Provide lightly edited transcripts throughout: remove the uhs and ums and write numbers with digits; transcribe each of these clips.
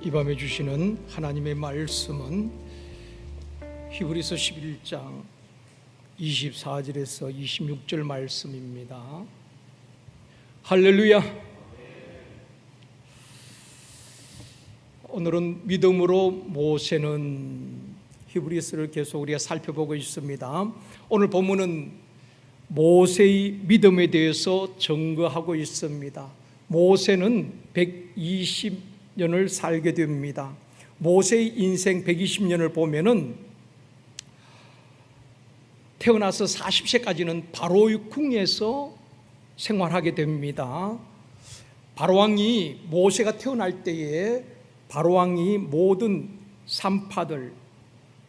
이 밤에 주시는 하나님의 말씀은 히브리서 11장 24절에서 26절 말씀입니다. 할렐루야. 오늘은 믿음으로 모세는 히브리서를 계속 우리가 살펴보고 있습니다. 오늘 본문은 모세의 믿음에 대해서 증거하고 있습니다. 모세는 120년을 살게 됩니다. 모세의 인생 120년을 보면은 태어나서 40세까지는 바로의 궁에서 생활하게 됩니다. 바로왕이 모세가 태어날 때에 바로왕이 모든 산파들,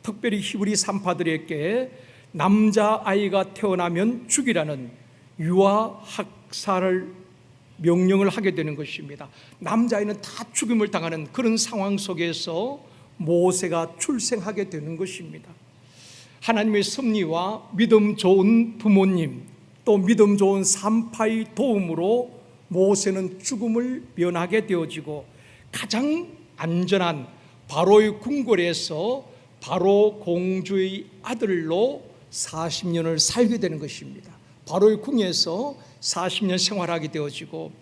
특별히 히브리 산파들에게 남자아이가 태어나면 죽이라는 유아 학살을 명령을 하게 되는 것입니다. 남자아이는 다 죽임을 당하는 그런 상황 속에서 모세가 출생하게 되는 것입니다. 하나님의 섭리와 믿음 좋은 부모님, 또 믿음 좋은 산파의 도움으로 모세는 죽음을 면하게 되어지고 가장 안전한 바로의 궁궐에서 바로 공주의 아들로 40년을 살게 되는 것입니다. 바로의 궁에서 40년 생활하게 되어지고,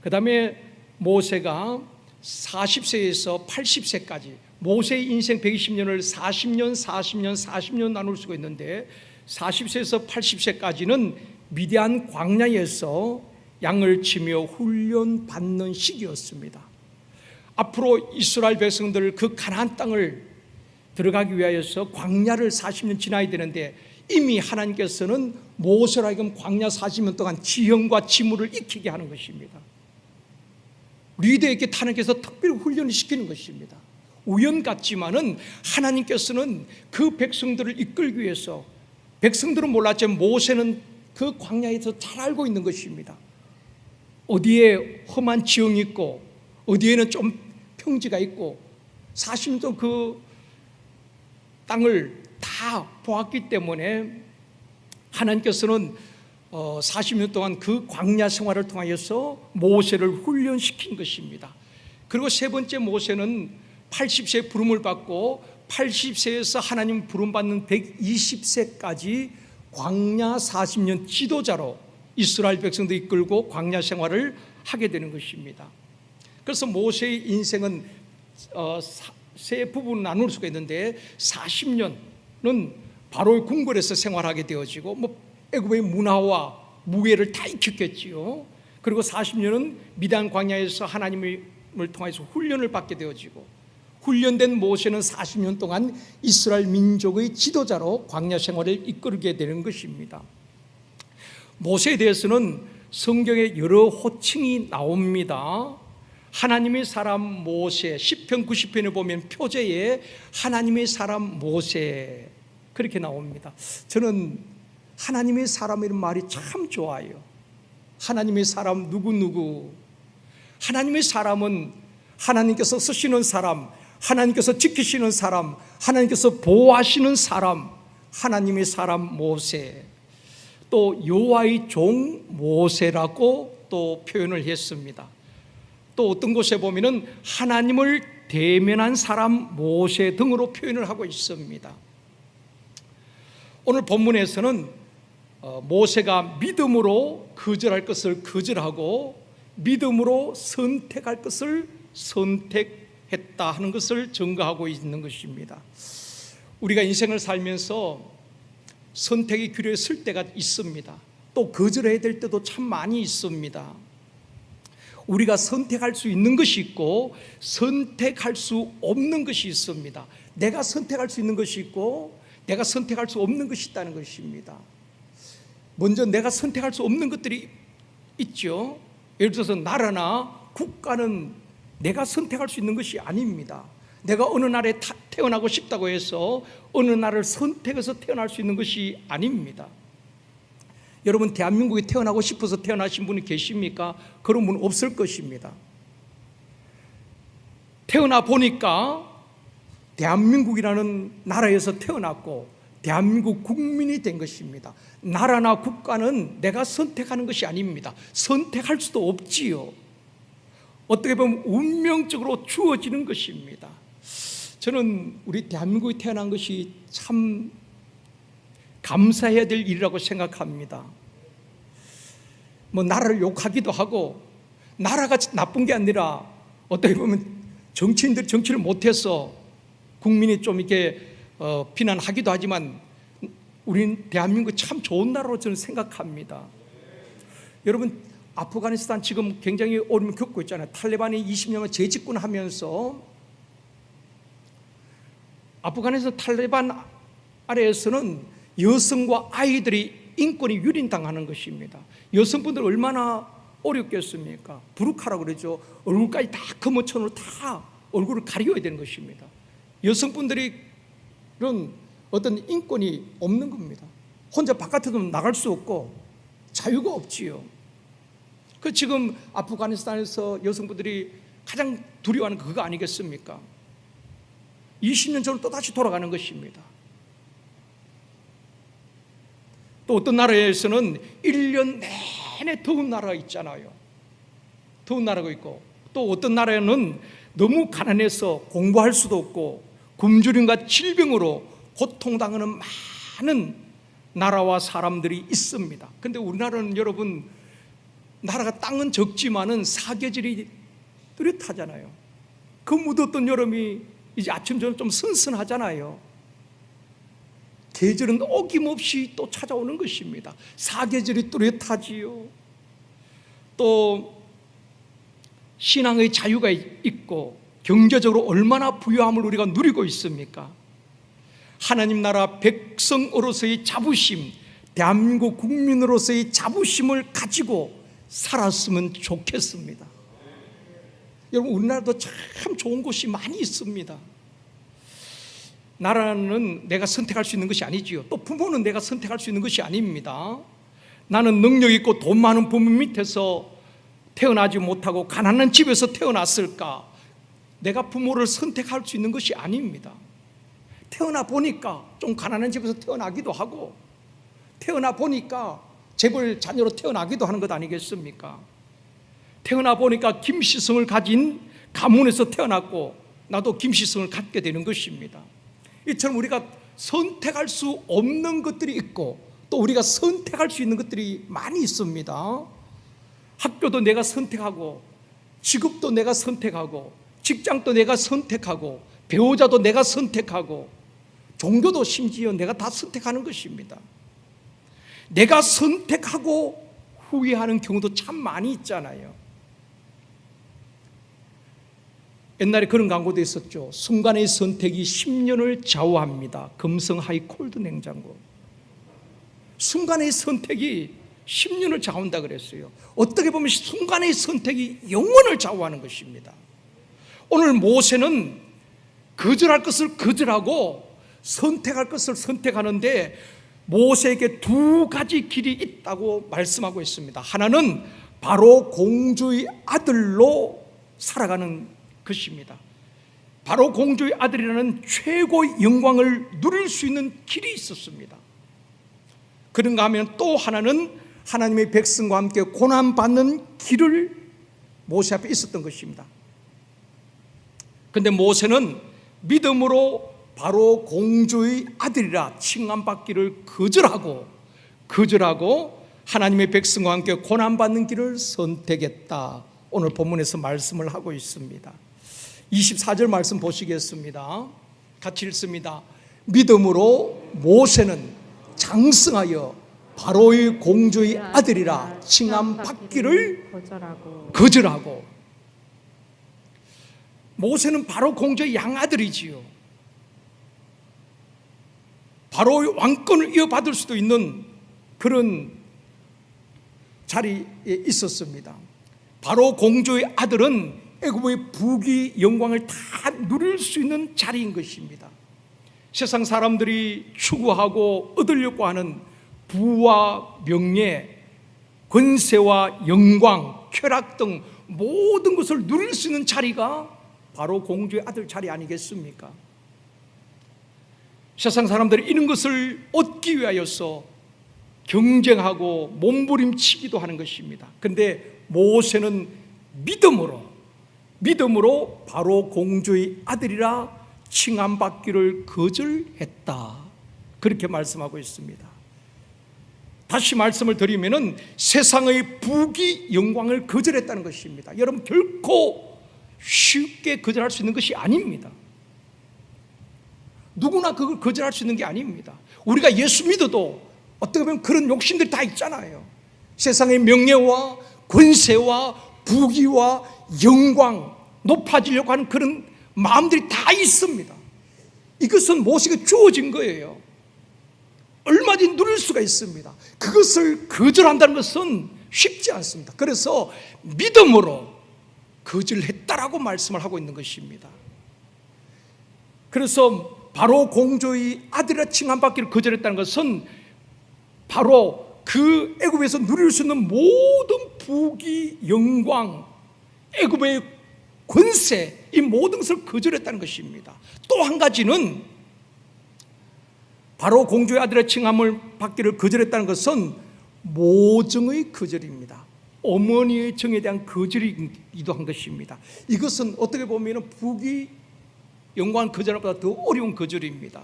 그 다음에 모세가 40세에서 80세까지, 모세의 인생 120년을 40년 나눌 수가 있는데 40세에서 80세까지는 미디안 광야에서 양을 치며 훈련받는 시기였습니다. 앞으로 이스라엘 백성들 그 가나안 땅을 들어가기 위하여서 광야를 40년 지나야 되는데 이미 하나님께서는 모세로 하여금 광야 40년 동안 지형과 지물을 익히게 하는 것입니다. 리더에게 하나님께서 특별히 훈련을 시키는 것입니다. 우연 같지만은 하나님께서는 그 백성들을 이끌기 위해서, 백성들은 몰랐지만 모세는 그 광야에서 잘 알고 있는 것입니다. 어디에 험한 지형이 있고 어디에는 좀 평지가 있고 40년 동안 그 땅을 다 보았기 때문에 하나님께서는 40년 동안 그 광야 생활을 통하여서 모세를 훈련시킨 것입니다. 그리고 세 번째, 모세는 80세에 부름을 받고 80세에서 하나님 부름받는 120세까지 광야 40년 지도자로 이스라엘 백성도 이끌고 광야 생활을 하게 되는 것입니다. 그래서 모세의 인생은 세 부분을 나눌 수가 있는데 40년은 바로의 궁궐에서 생활하게 되어지고 애굽의 문화와 무예를 다 익혔겠지요. 그리고 40년은 미디안 광야에서 하나님을 통해서 훈련을 받게 되어지고, 훈련된 모세는 40년 동안 이스라엘 민족의 지도자로 광야 생활을 이끌게 되는 것입니다. 모세에 대해서는 성경에 여러 호칭이 나옵니다. 하나님의 사람 모세, 시편 90편에 보면 표제에 하나님의 사람 모세 그렇게 나옵니다. 저는 하나님의 사람 이런 말이 참 좋아요. 하나님의 사람 누구누구. 하나님의 사람은 하나님께서 쓰시는 사람, 하나님께서 지키시는 사람, 하나님께서 보호하시는 사람, 하나님의 사람 모세. 또 여호와의 종 모세라고 또 표현을 했습니다. 또 어떤 곳에 보면은 하나님을 대면한 사람 모세 등으로 표현을 하고 있습니다. 오늘 본문에서는 모세가 믿음으로 거절할 것을 거절하고 믿음으로 선택할 것을 선택했다 하는 것을 증거하고 있는 것입니다. 우리가 인생을 살면서 선택의 기로에 설 때가 있습니다. 또 거절해야 될 때도 참 많이 있습니다. 우리가 선택할 수 있는 것이 있고 선택할 수 없는 것이 있습니다. 내가 선택할 수 있는 것이 있고 내가 선택할 수 없는 것이 있다는 것입니다. 먼저 내가 선택할 수 없는 것들이 있죠. 예를 들어서 나라나 국가는 내가 선택할 수 있는 것이 아닙니다. 내가 어느 나라에 태어나고 싶다고 해서 어느 나라를 선택해서 태어날 수 있는 것이 아닙니다. 여러분, 대한민국에 태어나고 싶어서 태어나신 분이 계십니까? 그런 분은 없을 것입니다. 태어나 보니까 대한민국이라는 나라에서 태어났고 대한민국 국민이 된 것입니다. 나라나 국가는 내가 선택하는 것이 아닙니다. 선택할 수도 없지요. 어떻게 보면 운명적으로 주어지는 것입니다. 저는 우리 대한민국에 태어난 것이 참 감사해야 될 일이라고 생각합니다. 나라를 욕하기도 하고, 나라가 나쁜 게 아니라 어떻게 보면 정치인들이 정치를 못해서 국민이 좀 이렇게 비난하기도 하지만, 우리는 대한민국 참 좋은 나라로 저는 생각합니다. 여러분, 아프가니스탄 지금 굉장히 어려움을 겪고 있잖아요. 탈레반이 20년을 재집권하면서 아프가니스탄 탈레반 아래에서는 여성과 아이들이 인권이 유린당하는 것입니다. 여성분들 얼마나 어렵겠습니까? 부르카라고 그러죠. 얼굴까지 다 검은 천으로 다 얼굴을 가려야 되는 것입니다. 여성분들은 어떤 인권이 없는 겁니다. 혼자 바깥에도 나갈 수 없고 자유가 없지요. 그 지금 아프가니스탄에서 여성분들이 가장 두려워하는 그거 아니겠습니까? 20년 전으로 또다시 돌아가는 것입니다. 또 어떤 나라에서는 1년 내내 더운 나라가 있잖아요. 더운 나라가 있고, 또 어떤 나라에는 너무 가난해서 공부할 수도 없고 굶주림과 질병으로 고통당하는 많은 나라와 사람들이 있습니다. 그런데 우리나라는 여러분, 나라가 땅은 적지만은 사계절이 뚜렷하잖아요. 그 무덥던 여름이 이제 아침 저녁 좀 선선하잖아요. 계절은 어김없이 또 찾아오는 것입니다. 사계절이 뚜렷하지요. 또 신앙의 자유가 있고 경제적으로 얼마나 부유함을 우리가 누리고 있습니까? 하나님 나라 백성으로서의 자부심, 대한민국 국민으로서의 자부심을 가지고 살았으면 좋겠습니다. 여러분, 우리나라도 참 좋은 곳이 많이 있습니다. 나라는 내가 선택할 수 있는 것이 아니지요. 또 부모는 내가 선택할 수 있는 것이 아닙니다. 나는 능력 있고 돈 많은 부모 밑에서 태어나지 못하고 가난한 집에서 태어났을까? 내가 부모를 선택할 수 있는 것이 아닙니다. 태어나 보니까 좀 가난한 집에서 태어나기도 하고, 태어나 보니까 재벌 자녀로 태어나기도 하는 것 아니겠습니까? 태어나 보니까 김씨성을 가진 가문에서 태어났고, 나도 김씨성을 갖게 되는 것입니다. 이처럼 우리가 선택할 수 없는 것들이 있고, 또 우리가 선택할 수 있는 것들이 많이 있습니다. 학교도 내가 선택하고, 직업도 내가 선택하고, 직장도 내가 선택하고, 배우자도 내가 선택하고, 종교도 심지어 내가 다 선택하는 것입니다. 내가 선택하고 후회하는 경우도 참 많이 있잖아요. 옛날에 그런 광고도 있었죠. 순간의 선택이 10년을 좌우합니다. 금성 하이콜드 냉장고. 순간의 선택이 10년을 좌우한다 그랬어요. 어떻게 보면 순간의 선택이 영원을 좌우하는 것입니다. 오늘 모세는 거절할 것을 거절하고 선택할 것을 선택하는데, 모세에게 두 가지 길이 있다고 말씀하고 있습니다. 하나는 바로 공주의 아들로 살아가는 것입니다. 바로 공주의 아들이라는 최고의 영광을 누릴 수 있는 길이 있었습니다. 그런가 하면 또 하나는 하나님의 백성과 함께 고난받는 길을 모세 앞에 있었던 것입니다. 그런데 모세는 믿음으로 바로 공주의 아들이라 칭함받기를 거절하고 하나님의 백성과 함께 고난받는 길을 선택했다. 오늘 본문에서 말씀을 하고 있습니다. 24절 말씀 보시겠습니다. 같이 읽습니다. 믿음으로 모세는 장성하여 바로의 공주의 아들이라 칭함받기를 거절하고. 모세는 바로 공주의 양아들이지요. 바로의 왕권을 이어받을 수도 있는 그런 자리에 있었습니다. 바로 공주의 아들은 애굽의 부귀 영광을 다 누릴 수 있는 자리인 것입니다. 세상 사람들이 추구하고 얻으려고 하는 부와 명예, 권세와 영광, 쾌락 등 모든 것을 누릴 수 있는 자리가 바로 공주의 아들 자리 아니겠습니까? 세상 사람들이 이런 것을 얻기 위하여서 경쟁하고 몸부림치기도 하는 것입니다. 그런데 모세는 믿음으로 믿음으로 바로 공주의 아들이라 칭함받기를 거절했다. 그렇게 말씀하고 있습니다. 다시 말씀을 드리면은 세상의 부귀 영광을 거절했다는 것입니다. 여러분, 결코 쉽게 거절할 수 있는 것이 아닙니다. 누구나 그걸 거절할 수 있는 게 아닙니다. 우리가 예수 믿어도 어떻게 보면 그런 욕심들이 다 있잖아요. 세상의 명예와 권세와 부귀와 영광, 높아지려고 하는 그런 마음들이 다 있습니다. 이것은 모세에게 주어진 거예요. 얼마든지 누릴 수가 있습니다. 그것을 거절한다는 것은 쉽지 않습니다. 그래서 믿음으로 거절했다라고 말씀을 하고 있는 것입니다. 그래서 바로 공주의 아들이라 칭함받기를 거절했다는 것은 바로 그 애굽에서 누릴 수 있는 모든 부귀, 영광, 애굽의 권세, 이 모든 것을 거절했다는 것입니다. 또 한 가지는 바로 공주의 아들의 칭함을 받기를 거절했다는 것은 모정의 거절입니다. 어머니의 정에 대한 거절이기도 한 것입니다. 이것은 어떻게 보면 부귀, 영광 거절보다 더 어려운 거절입니다.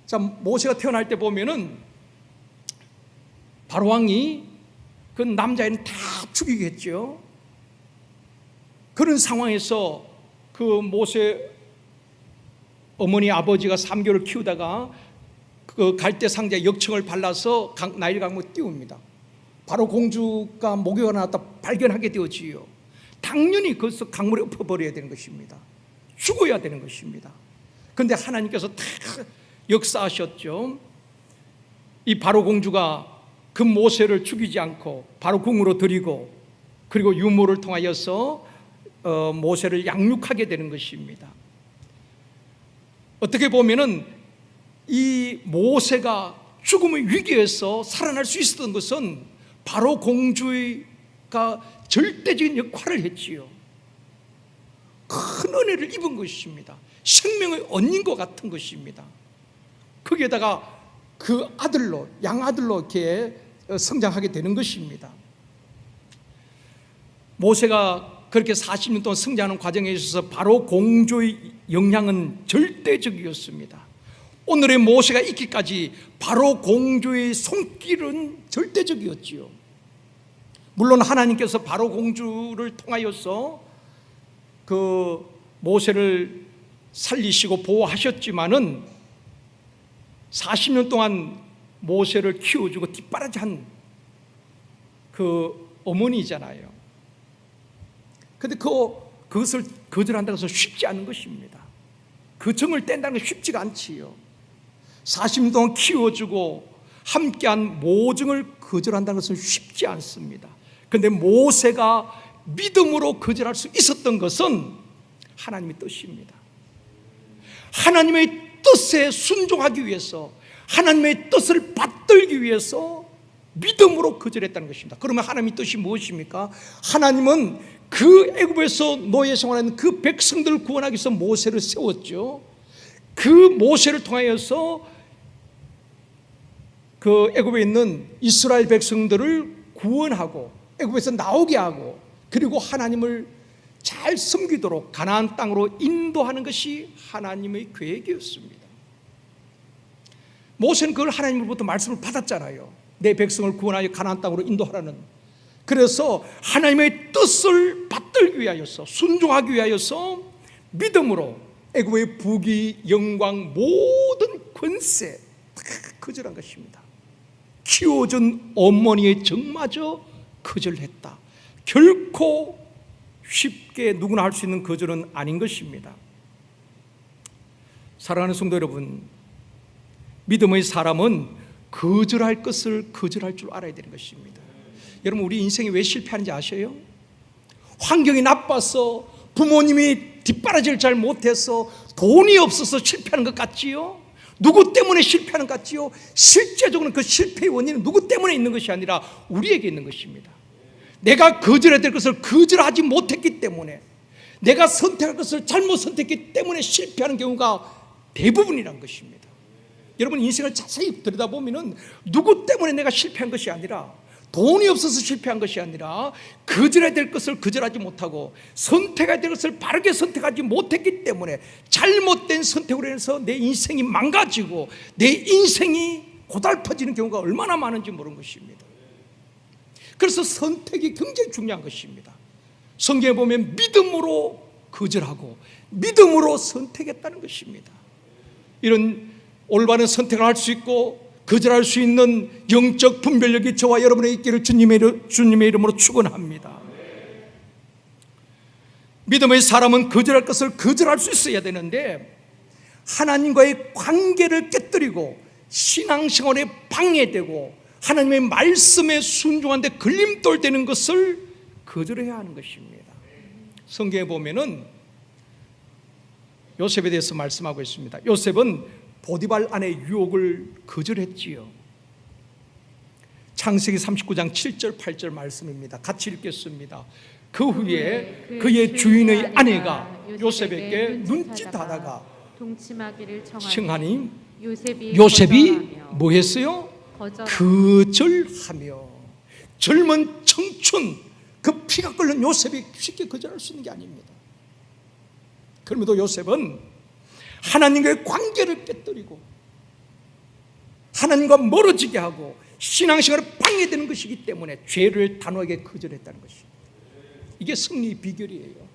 자, 모세가 태어날 때 보면은 바로 왕이 그 남자애는 다 죽이겠죠. 그런 상황에서 그 모세 어머니 아버지가 3개월을 키우다가 그 갈대 상자에 역청을 발라서 나일 강물에 띄웁니다. 바로 공주가 목욕을 나왔다 발견하게 되어지요. 당연히 거기서 강물에 엎어버려야 되는 것입니다. 죽어야 되는 것입니다. 그런데 하나님께서 다 역사하셨죠. 이 바로 공주가 그 모세를 죽이지 않고 바로 궁으로 들이고 그리고 유모를 통하여서 모세를 양육하게 되는 것입니다. 어떻게 보면은 이 모세가 죽음의 위기에서 살아날 수 있었던 것은 바로 공주가 절대적인 역할을 했지요. 큰 은혜를 입은 것입니다. 생명의 언닌 것 같은 것입니다. 거기에다가 그 아들로, 양아들로 이렇게 성장하게 되는 것입니다. 모세가 그렇게 40년 동안 성장하는 과정에 있어서 바로 공주의 영향은 절대적이었습니다. 오늘의 모세가 있기까지 바로 공주의 손길은 절대적이었지요. 물론 하나님께서 바로 공주를 통하여서 그 모세를 살리시고 보호하셨지만은 40년 동안 모세를 키워주고 뒷바라지한 그 어머니잖아요. 그런데 그것을 거절한다고 해서 쉽지 않은 것입니다. 그 정을 뗀다는 게 쉽지가 않지요. 40년 동안 키워주고 함께한 모정을 거절한다는 것은 쉽지 않습니다. 그런데 모세가 믿음으로 거절할 수 있었던 것은 하나님의 뜻입니다. 하나님의 뜻에 순종하기 위해서, 하나님의 뜻을 받들기 위해서 믿음으로 거절했다는 것입니다. 그러면 하나님의 뜻이 무엇입니까? 하나님은 그 애굽에서 노예 생활하는 그 백성들을 구원하기 위해서 모세를 세웠죠. 그 모세를 통하여서 그 애굽에 있는 이스라엘 백성들을 구원하고 애굽에서 나오게 하고 그리고 하나님을 잘 섬기도록 가나안 땅으로 인도하는 것이 하나님의 계획이었습니다. 모세는 그걸 하나님으로부터 말씀을 받았잖아요. 내 백성을 구원하여 가나안 땅으로 인도하라는. 그래서 하나님의 뜻을 받들기 위하여서, 순종하기 위하여서 믿음으로 애굽의 부귀, 영광, 모든 권세 다 거절한 것입니다. 키워준 어머니의 정마저 거절했다. 결코 쉽게 누구나 할 수 있는 거절은 아닌 것입니다. 사랑하는 성도 여러분, 믿음의 사람은 거절할 것을 거절할 줄 알아야 되는 것입니다. 여러분, 우리 인생이 왜 실패하는지 아세요? 환경이 나빠서, 부모님이 뒷바라지를 잘 못해서, 돈이 없어서 실패하는 것 같지요? 누구 때문에 실패하는 것 같지요? 실제적으로는 그 실패의 원인은 누구 때문에 있는 것이 아니라 우리에게 있는 것입니다. 내가 거절해야 될 것을 거절하지 못했기 때문에, 내가 선택할 것을 잘못 선택했기 때문에 실패하는 경우가 대부분이란 것입니다. 여러분, 인생을 자세히 들여다보면 누구 때문에 내가 실패한 것이 아니라 돈이 없어서 실패한 것이 아니라 거절해야 될 것을 거절하지 못하고 선택해야 될 것을 바르게 선택하지 못했기 때문에 잘못된 선택으로 인해서 내 인생이 망가지고 내 인생이 고달퍼지는 경우가 얼마나 많은지 모르는 것입니다. 그래서 선택이 굉장히 중요한 것입니다. 성경에 보면 믿음으로 거절하고 믿음으로 선택했다는 것입니다. 이런 올바른 선택을 할 수 있고 거절할 수 있는 영적 분별력이 저와 여러분의 있기를 주님의 이름으로 축원합니다. 믿음의 사람은 거절할 것을 거절할 수 있어야 되는데 하나님과의 관계를 깨뜨리고 신앙생활에 방해되고 하나님의 말씀에 순종한 데 걸림돌 되는 것을 거절해야 하는 것입니다. 성경에 보면은 요셉에 대해서 말씀하고 있습니다. 요셉은 보디발 아내의 유혹을 거절했지요. 창세기 39장 7절 8절 말씀입니다. 같이 읽겠습니다. 그 후에 그의 주인의 아내가 요셉에게 눈짓하다가 동침하기를 청하니 요셉이 거절하며 뭐 했어요? 거절하며 거절하며. 젊은 청춘 그 피가 끓는 요셉이 쉽게 거절할 수 있는 게 아닙니다. 그럼에도 요셉은 하나님과의 관계를 깨뜨리고 하나님과 멀어지게 하고 신앙생활을 방해되는 것이기 때문에 죄를 단호하게 거절했다는 것입니다. 이게 승리의 비결이에요.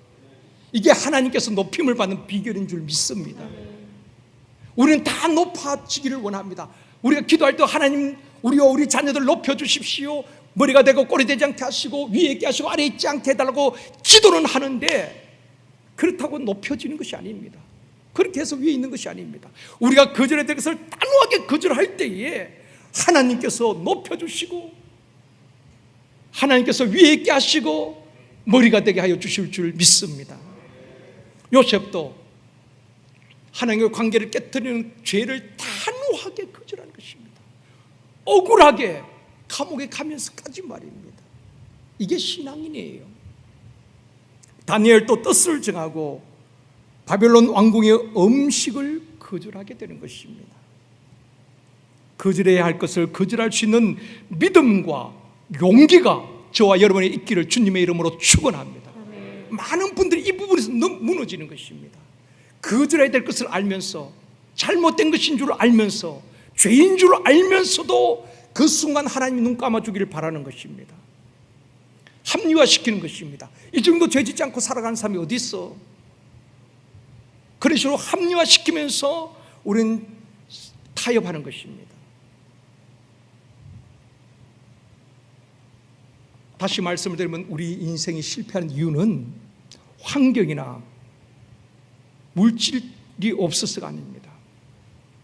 이게 하나님께서 높임을 받는 비결인 줄 믿습니다. 우리는 다 높아지기를 원합니다. 우리가 기도할 때 하나님 우리와 우리 자녀들 높여주십시오, 머리가 되고 꼬리 되지 않게 하시고 위에 있게 하시고 아래에 있지 않게 해달라고 기도는 하는데 그렇다고 높여지는 것이 아닙니다. 그렇게 해서 위에 있는 것이 아닙니다. 우리가 거절해야 될 것을 단호하게 거절할 때에 하나님께서 높여주시고 하나님께서 위에 있게 하시고 머리가 되게 하여 주실 줄 믿습니다. 요셉도 하나님과 관계를 깨뜨리는 죄를 단호하게 거절하는 것입니다. 억울하게 감옥에 가면서까지 말입니다. 이게 신앙인이에요. 다니엘도 뜻을 정하고 바벨론 왕궁의 음식을 거절하게 되는 것입니다. 거절해야 할 것을 거절할 수 있는 믿음과 용기가 저와 여러분의 있기를 주님의 이름으로 축원합니다. 많은 분들이 이 부분에서 무너지는 것입니다. 거절해야 될 것을 알면서 잘못된 것인 줄 알면서 죄인 줄 알면서도 그 순간 하나님이 눈 감아주기를 바라는 것입니다. 합리화시키는 것입니다. 이 정도 죄 짓지 않고 살아가는 사람이 어디 있어? 그런 식으로 합리화시키면서 우리는 타협하는 것입니다. 다시 말씀을 드리면 우리 인생이 실패하는 이유는 환경이나 물질이 없어서가 아닙니다.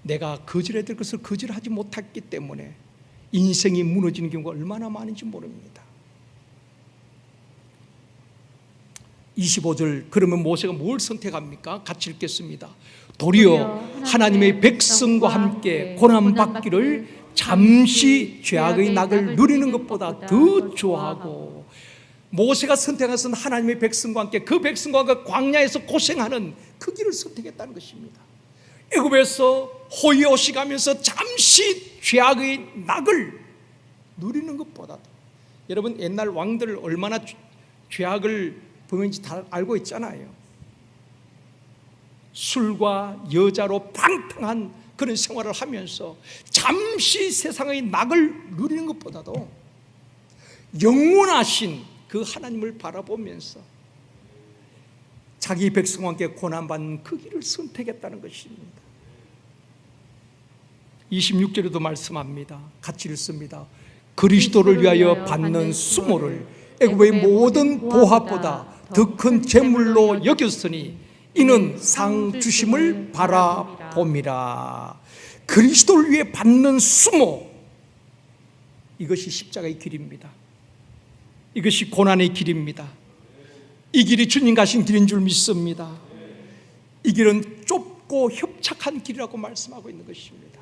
내가 거절해야 될 것을 거절하지 못했기 때문에 인생이 무너지는 경우가 얼마나 많은지 모릅니다. 25절, 그러면 모세가 뭘 선택합니까? 같이 읽겠습니다. 도리어 하나님의 백성과 함께 고난받기를 잠시 죄악의 낙을 누리는 것보다 더 좋아하고, 모세가 선택한 것은 하나님의 백성과 함께 그 백성과 그 광야에서 고생하는 그 길을 선택했다는 것입니다. 애굽에서 호의호식하면서 잠시 죄악의 낙을 누리는 것보다도, 여러분 옛날 왕들 얼마나 죄악을 범했는지 다 알고 있잖아요. 술과 여자로 방탕한 그런 생활을 하면서 잠시 세상의 낙을 누리는 것보다도 영원하신 그 하나님을 바라보면서 자기 백성과 함께 고난받는 그 길을 선택했다는 것입니다. 26절에도 말씀합니다. 같이 읽습니다. 그리스도를 위하여 받는 수모를 애굽의 모든 보합보다 더 큰 재물로 여겼으니 이는 상 주심을 바라봄이라. 그리스도를 위해 받는 수모, 이것이 십자가의 길입니다. 이것이 고난의 길입니다. 이 길이 주님 가신 길인 줄 믿습니다. 이 길은 좁고 협착한 길이라고 말씀하고 있는 것입니다.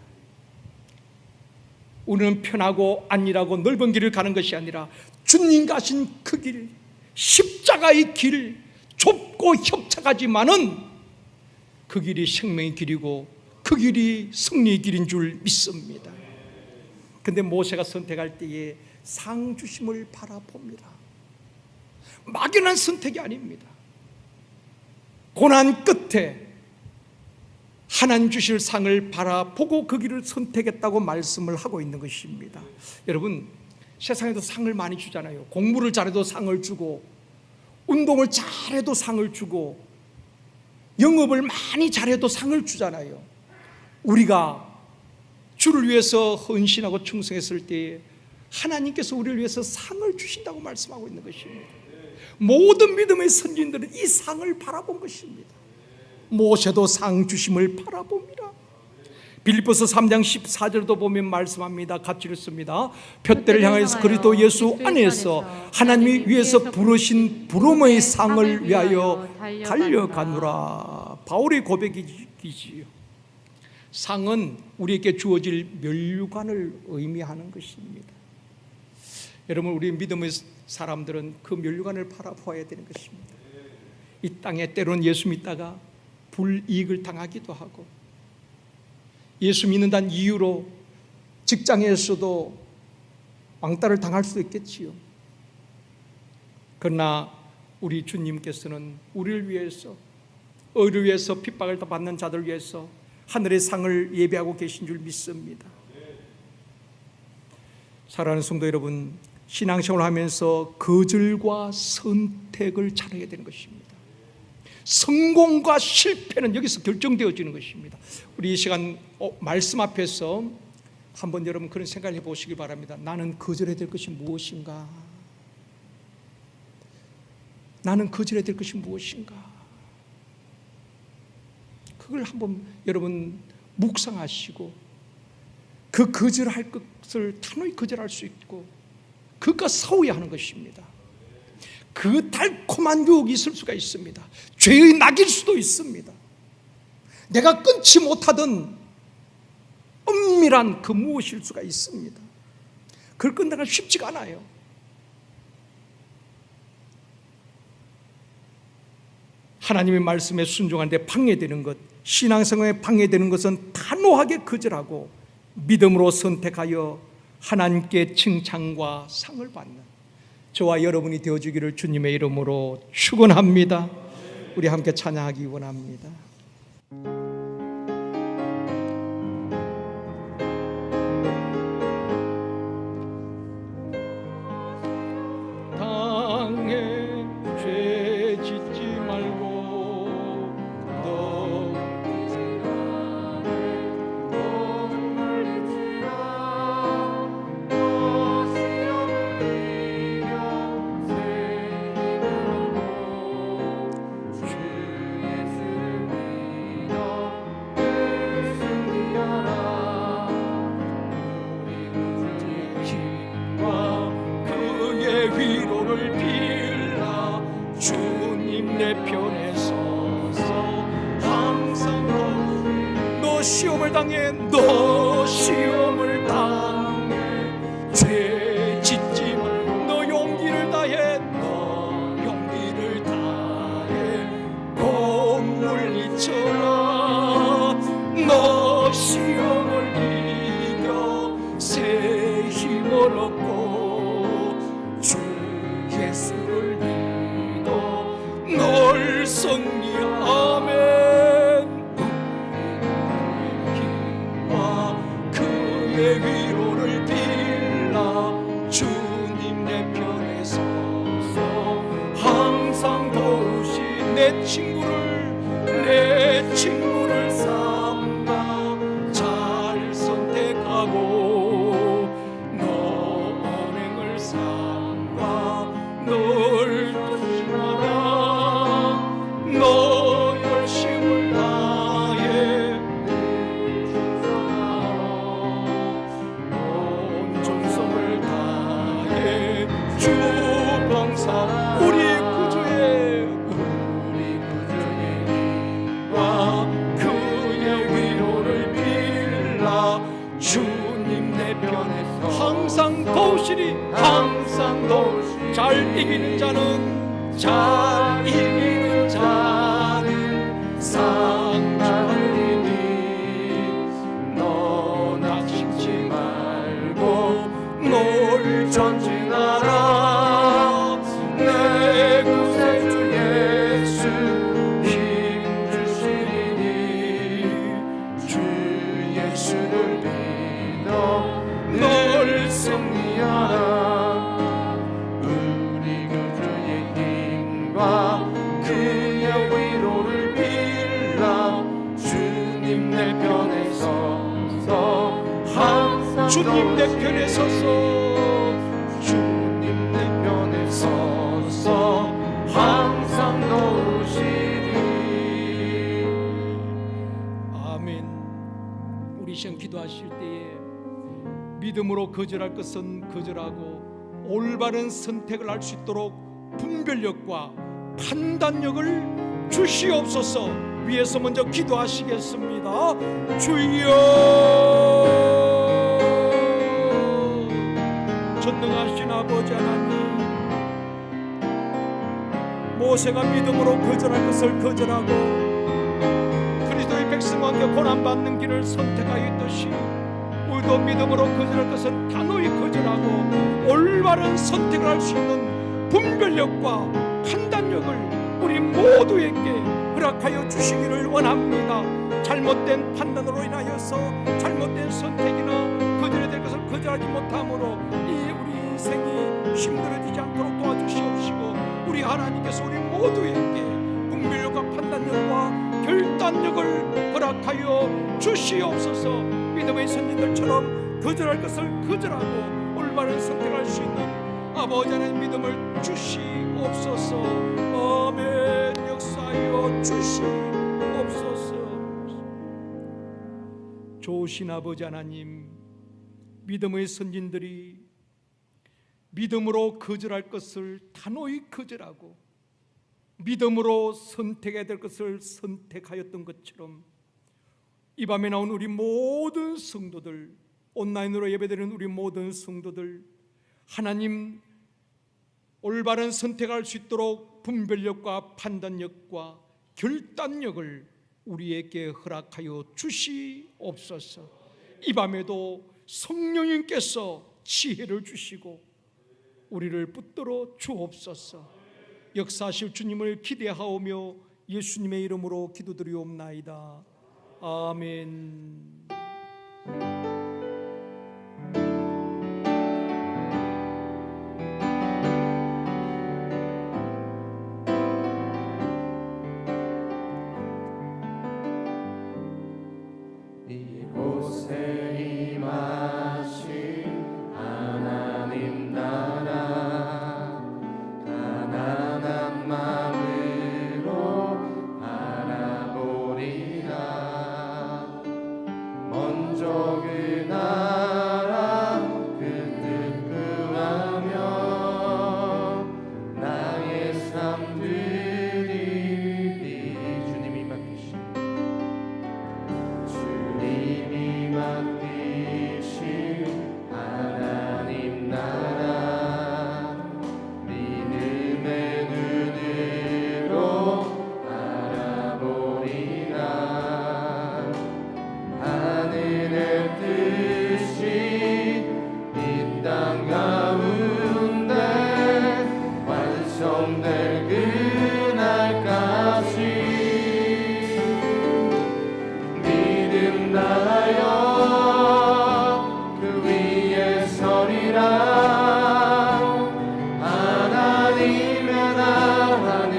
우리는 편하고 안일하고 넓은 길을 가는 것이 아니라 주님 가신 그 길, 십자가의 길, 좁고 협착하지만은 그 길이 생명의 길이고 그 길이 승리의 길인 줄 믿습니다. 그런데 모세가 선택할 때에 상 주심을 바라봅니다. 막연한 선택이 아닙니다. 고난 끝에 하나님 주실 상을 바라보고 그 길을 선택했다고 말씀을 하고 있는 것입니다. 여러분, 세상에도 상을 많이 주잖아요. 공부를 잘해도 상을 주고, 운동을 잘해도 상을 주고, 영업을 많이 잘해도 상을 주잖아요. 우리가 주를 위해서 헌신하고 충성했을 때에 하나님께서 우리를 위해서 상을 주신다고 말씀하고 있는 것입니다. 모든 믿음의 선진들은 이 상을 바라본 것입니다. 모세도 상 주심을 바라봅니다. 빌립보서 3장 14절도 보면 말씀합니다. 같이 읽습니다. 푯대를 향하여서 그리스도 예수 안에서 하나님이 위해서 부르신 부름의 상을 위하여 달려가노라. 바울의 고백이지요. 상은 우리에게 주어질 면류관을 의미하는 것입니다. 여러분, 우리 믿음의 사람들은 그 면류관을 바라보아야 되는 것입니다. 이 땅에 때로는 예수 믿다가 불이익을 당하기도 하고, 예수 믿는다는 이유로 직장에서도 왕따를 당할 수도 있겠지요. 그러나 우리 주님께서는 우리를 위해서, 의를 위해서 핍박을 받는 자들 위해서 하늘의 상을 예비하고 계신 줄 믿습니다. 사랑하는 성도 여러분, 신앙생활을 하면서 거절과 선택을 잘해야 되는 것입니다. 성공과 실패는 여기서 결정되어지는 것입니다. 우리 이 시간 말씀 앞에서 한번 여러분 그런 생각을 해보시기 바랍니다. 나는 거절해야 될 것이 무엇인가? 나는 거절해야 될 것이 무엇인가? 그걸 한번 여러분 묵상하시고, 그 거절할 것을 단호히 거절할 수 있고 그것과 싸워야 하는 것입니다. 그 달콤한 유혹이 있을 수가 있습니다. 죄의 낙일 수도 있습니다. 내가 끊지 못하던 엄밀한 그 무엇일 수가 있습니다. 그걸 끝내기가 쉽지가 않아요. 하나님의 말씀에 순종하는데 방해되는 것, 신앙생활에 방해되는 것은 단호하게 거절하고 믿음으로 선택하여 하나님께 칭찬과 상을 받는 저와 여러분이 되어주기를 주님의 이름으로 축원합니다. 우리 함께 찬양하기 원합니다. 땅에 죄 짓지 말고 너 위로를 빌라 주님 내 편에 서서 항상 너 시험을 당해 너 시험을 당해 죄 짓지만 너 용기를 다해 너 용기를 다해 콧물 잊혀라 너 시험을 이겨 새 힘을 얻고 예수를 믿어 널 승리하면 힘과 그의 위로를 빌라 주님 내 편에 서서 항상 도우시 내 친구를 삼가 잘 선택하고 너 언행을 삼가 널 조심하라 너 열심을 다해 온 정성을 다해 주 봉사 우리 구주의 힘과 그의 위로를 빌라 주님 내 편에서 항상 도우시리 항상 도우시리 잘 이기는 자는 상주하느니 너 낙심치 말고 널 전진하라 평안과 그의 위로를 빌라. 주님 내 편에 서서 항상 주님 내 편에 서서 주님 내 편에 서서 항상 도우시리. 아멘. 우리 시험 기도하실 때에 믿음으로 거절할 것은 거절하고 올바른 선택을 할 수 있도록 분별력과 판단력을 주시옵소서. 위에서 먼저 기도하시겠습니다. 주여, 전능하신 아버지 하나님, 모세가 믿음으로 거절할 것을 거절하고 그리스도의 백성과 함께 고난받는 길을 선택하였듯이 우리도 믿음으로 거절할 것은 단호히 거절하고 올바른 선택을 할 수 있는 분별력과 판단력을 우리 모두에게 허락하여 주시기를 원합니다. 잘못된 판단으로 인하여서 잘못된 선택이나 거절해야 될 것을 거절하지 못함으로 이 우리 인생이 힘들어지지 않도록 도와주시옵시고, 우리 하나님께서 우리 모두에게 분별력과 판단력과 결단력을 허락하여 주시옵소서. 믿음의 선진들처럼 거절할 것을 거절하고 올바른 선택할 수 있는 아버지 하나님 믿음을 주시옵소서. 아멘. 역사하여 주시옵소서. 좋으신 아버지 하나님, 믿음의 선진들이 믿음으로 거절할 것을 단호히 거절하고 믿음으로 선택해야 될 것을 선택하였던 것처럼 이 밤에 나온 우리 모든 성도들, 온라인으로 예배드리는 우리 모든 성도들, 하나님 올바른 선택할 수 있도록 분별력과 판단력과 결단력을 우리에게 허락하여 주시옵소서. 이 밤에도 성령님께서 지혜를 주시고 우리를 붙들어 주옵소서. 역사하실 주님을 기대하오며 예수님의 이름으로 기도드리옵나이다. 아멘. 이곳에 임하신 하나님 나라, 가난한 마음으로 바라보리라. 먼저 그 나라 그 뜻 구하며 나의 삶 드리리. 주님이 맡기신 하나님 나라, 믿음의 눈으로 바라보리라. 하늘의 뜻이 이 땅 가운데 완성될 그날까지 믿음 다하여 그 위에 서리라. 하나님의 나라는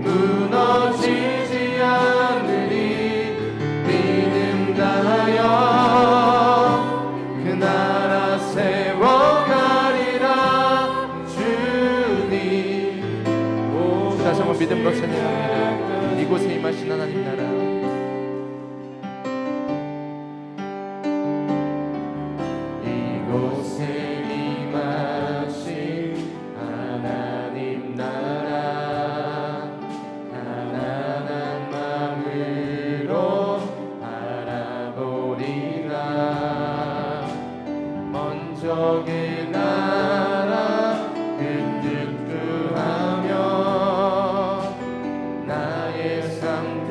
무너지지 않으리. 믿음 다하여 그 나라 세워가리라. 주님 다시 한번 믿음으로 찬양합니다. 이곳에 임하신 하나님 나라, 이곳에 임하신 하나님 나라, 가난한 마음으로 바라보리라. 먼저 그 나라 그 뜻 구하며 나의 삶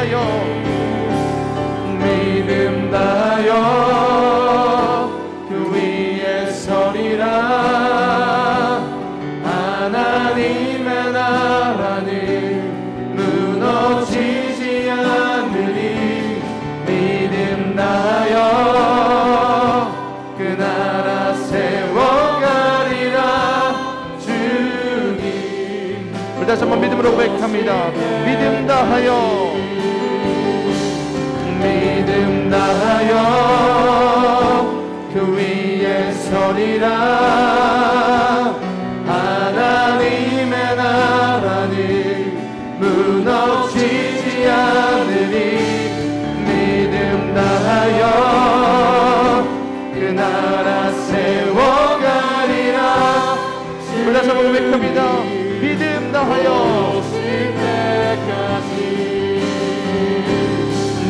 다하여 믿음 다하여 그 위에 서리라. 하나님의 나라는 무너지지 않으리. 믿음 다하여 그 나라 세워가리라. 주님. 우리 다시 한번 믿음으로 고백합니다. 믿음 다하여 믿음 다하여 그 위에 서리라. 하나님의 나라는 무너지지 않으리. 믿음 다하여 그 나라 세워가리라. 우리 다시 한번 고백합니다. 믿음 다하여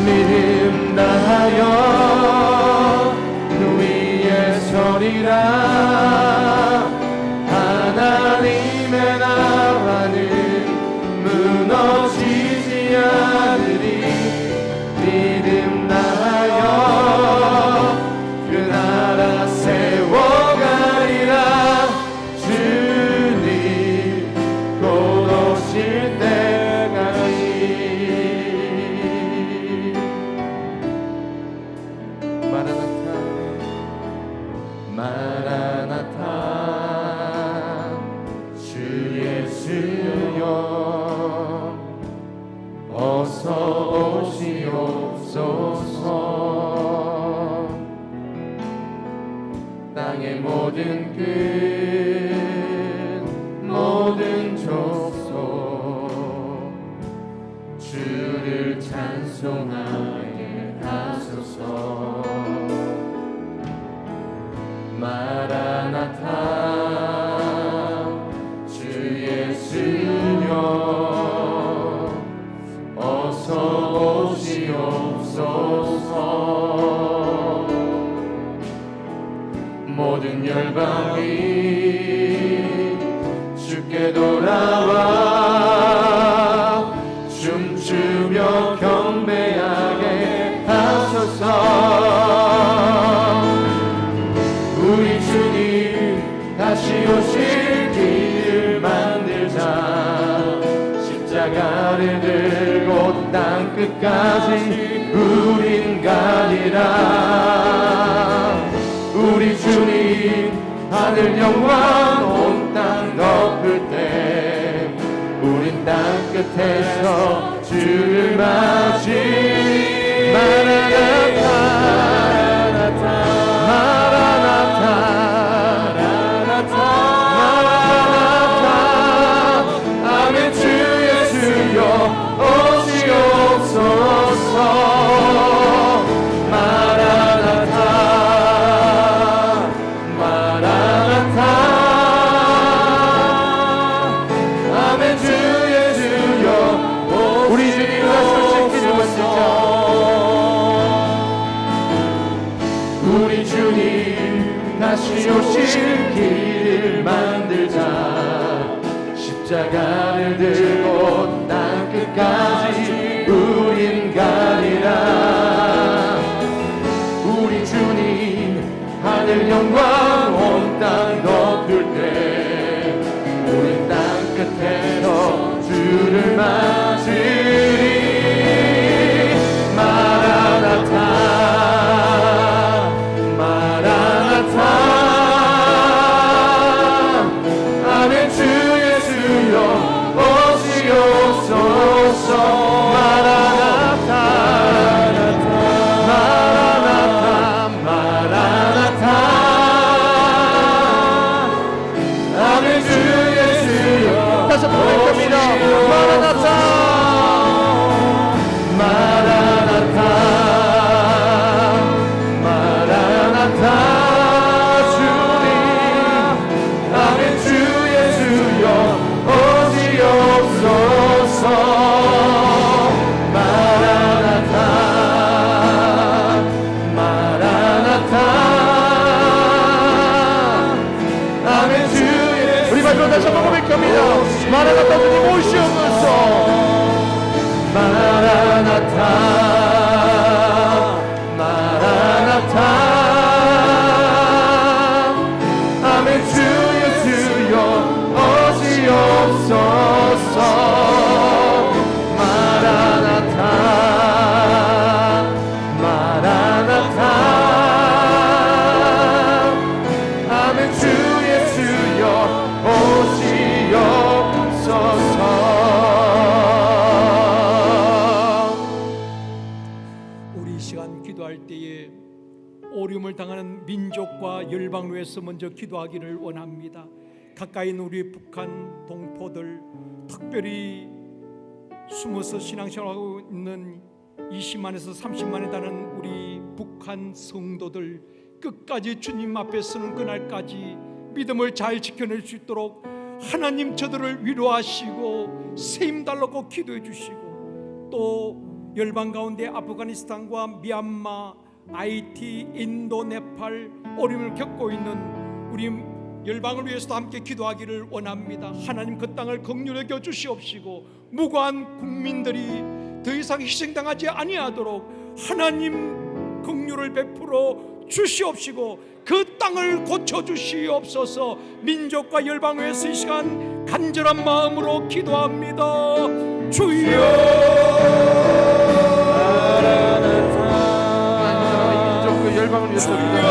믿음 다하여 그 위에 서리라. 하나님의 나라는 무너지지 않으리. 믿음 다하여 그 나라 세워가리라. 주님 곧 오실 때까지. 마라나타 마라나타 주 예수여 어서 오시옵소서. 땅의 모든 끝 모든 족속 주를 찬송하게 하소서. 마라나타 주 예수여 어서 오시옵소서. 모든 열방이 주께 돌아와 춤추며 경배하게 하소서. 우리 주님 다시 오실 길을 만들자. 십자가를 들고 땅 끝까지 우린 가리라. 우리 주님 하늘 영광 온 땅 덮을 때 우린 땅 끝에서 주를 맞이. 마라나타 마라나타 마라나타 마라나타. 아멘. 주 예수여 오시옵소서. 마라나타 마라나타. 아멘. 주 예수여 우리 주님과 솔직히를 만들자. 우리 주님 다시 오실 길을 만들자. 십자가를 들고 땅 끝까지 우린 가리라. 우리 주님 하늘 영광 온 땅 덮을 때 우린 땅 끝에서 주를 맞으리. 마라나타 마라나타. 아멘. 주 예수여 오시옵소서. 마라나타 마라나타 마라나타. 아멘. 주 예수여. 다시 한번 고백합니다. 마라나타 마라나타 마라나타. 주님 아멘. 주 예수여 오시옵소서. 마라나타 마라나타. 아멘. 주 예수. 우리 마지막 다시 한번 고백합니다. 마라나타 주님 오시옵소서. 마라나타 마라나타 아멘 주여 주여 오시옵소서 마라나타 마라나타 아멘 주의 주여 오시옵소서. 우리 이 시간 기도할 때에 어려움을 당하는 민족과 열방을 위해서 먼저 기도하기를 원합니다. 가까이 있는 우리 북한 동포들, 특별히 숨어서 신앙생활하고 있는 20만에서 30만에 달하는 우리 북한 성도들, 끝까지 주님 앞에 서는 그날까지 믿음을 잘 지켜낼 수 있도록 하나님 저들을 위로하시고 세임 달라고 기도해 주시고, 또 열방 가운데 아프가니스탄과 미얀마, 하이티, 인도, 네팔 어려움을 겪고 있는 우리 열방을 위해서도 함께 기도하기를 원합니다. 하나님 그 땅을 긍휼히 여겨 주시옵시고 무고한 국민들이 더 이상 희생당하지 아니하도록 하나님 긍휼을 베풀어 주시옵시고 그 땅을 고쳐 주시옵소서. 민족과 열방을 위해서 이 시간 간절한 마음으로 기도합니다. 주여 열방을 위해서 기도합니다.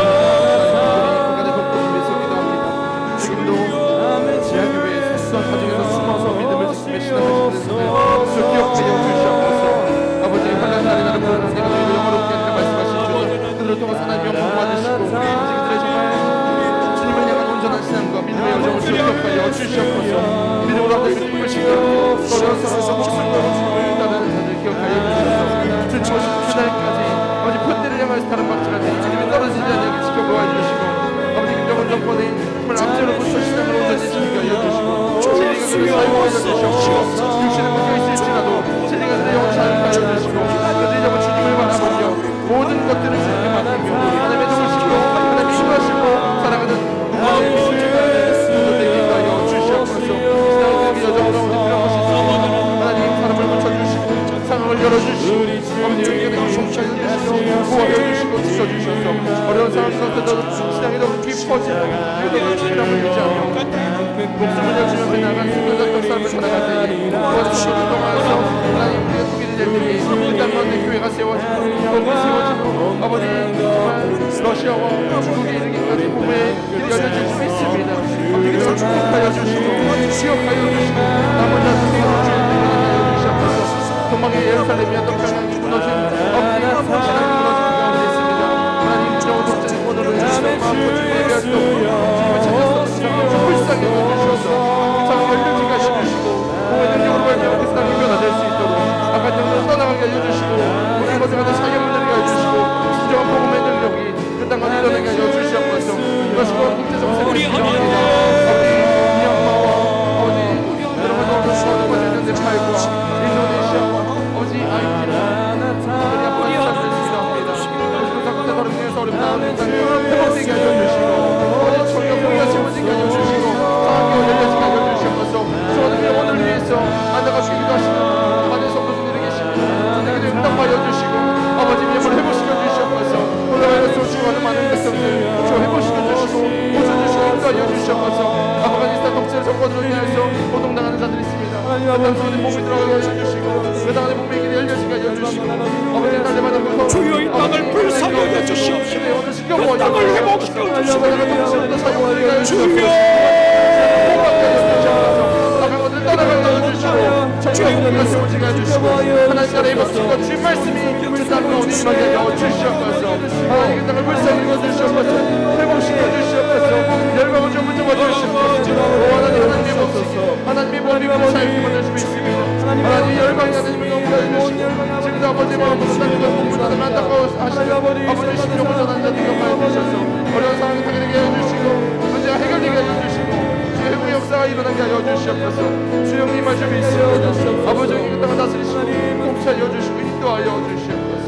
국가의 독보를 위해서 기도합니다. 지금도 지하교회에서 가정에서 숨어서 믿음을 지키며 신앙을 지키는 주 기억하여 주시옵소서. 아버지 환난 날이 나를 부르는 내가 너희를 영화롭게 하리라 말씀하신 주 그들을 통해 하나님 영광 받으시고 우리 인생들의 정말 주님을 향한 온전한 신앙과 믿음의 여정을 기억하여 주시옵소서. 믿음으로 하나님의 꿈을 지키고 어려운 상황에서 목숨을 걸고 주님을 따르는 자들 기억하여 주시옵소서. 주님 오신 그날까지 아버지 편대를 향하여서 다른 박질한테 이 믿음이 떨어지지 않게 지켜보아 주시고 아버지 김정은 정권의 정말 암제로부터 신앙을 온전히 지키게 하여 주시고 진리가 그를 사용하여 주시옵소서. 육신은 묶여 있을지라도 진리가 그의 영을 사용하여 주시고 그들이 정말 주님을 바라보며 모든 것들을 주님께 맡기며 하나님의 도우시고 하나님의 인도하시고 사랑하는 모든 믿음을 기도하여 주시옵소서. 신앙의 여정 가운데 들어가시고 하나님 사람을 고쳐주시고 상황을 열어주시고 아버지 의견을 성취하여 주시고 구하여 주시고 지켜주셔서 어려운 상황 가운데도 신앙이 너무 깊어지고 믿음을 지키라고 유지하며 목숨을 열심히 나간 순간적 삶을 살아갈 때에 도와주시는 동안에서 하나님 우리가 독일이 될 때에 이 땅 가운데 교회가 세워지고 복음이 세워지고 아버지 정말 러시아와 중국에 이르기까지 복음의 길이 열려질 수 있습니다. 아버지 그들을 축복하여 주시고 기억하여 주시고 남은 자들에게 주님을 하여 주시옵소서. 도망의 예루살렘이 어떤 평양이 무너진 엎드린 신앙이 무너진 가운데 있습니다. 하나님 정원 독재의 권으로 인하여 마음껏 예배할 수 없고 주님을 찾았었던 상황을 불쌍히 여겨주셔서 상황 열려지게 하여주시고 공의 능력으로 발견한 그 땅이 변화될 수 있도록 악한 영들을 떠나가게 하여주시고 우리 거듭하는 사역을 드리게 하여주시고 진정한 복음의 능력이 그 땅을 이뤄내게 하여주시옵소서. 이것이 또한 국제적 세력이 필요합니다. 아버지 미얀마와 아버지 여러 가지 어려운 것을 있는 네팔과 인도네시아와 아버지 아이티와 우리 아프가니스탄을 기도합니다. 그리고 다른 중에서 어렵다 하는 땅을 회복되게 하여 주시고 어제 전력 공의가 세워지게 하여 주시고 상황이 열려지게 하여 주시옵소서. 주원의 영혼을 위해서 안다가 주기도 하시는 많은 성도들이 계십니다. 그들에게 응답하여 주시고 아버지 영혼을 회복시켜 주시옵소서. 올라가서 쏘시고 많은 백성들 주 회복시켜 주시고 고쳐주시고 인도하여 주시옵소서. 아프가니스탄 독재 정권으로 인하여서 고통당하는 자들이 있습니다. 그 땅 가운데 몸이 들어가게 해주시고 그 땅 안에 몸의 길이 열려지게 해주시고 아버지 날마다 주여 이 땅을 불사하여 주시옵시고 그 땅을 회복시켜 주시고 주여 떠나가게 해주시고 정말 세워지게 해주시고 하나님 나라의 법칙과 주의 말씀이 그 땅 가운데 임하게 하여 주시옵소서. 하나님 그 땅을 불쌍히 여겨주시옵소서. 회복시켜 주시옵소서. 열방을 좀 붙잡아 주시옵소서. 하나님의 법칙 하나님의 법칙을 사용해 받을 수 있습니다. 하나님 열방이 하나님을 영광해 주시고 지금도 아버지 마음으로 하나님과 공부하는 안타까워 하시는 아버지 심령을 전하는 자들 영광해 주셔서 어려운 상황을 당연하게 해주시고 문제가 해결되게 해주시고 주의 회복의 역사가 일어나게 하여 주시옵소서. 주 영님 말씀이 있습니다. 아버지 이 땅을 다스리시고 통치하여 주시고 인도하여 주시옵소서.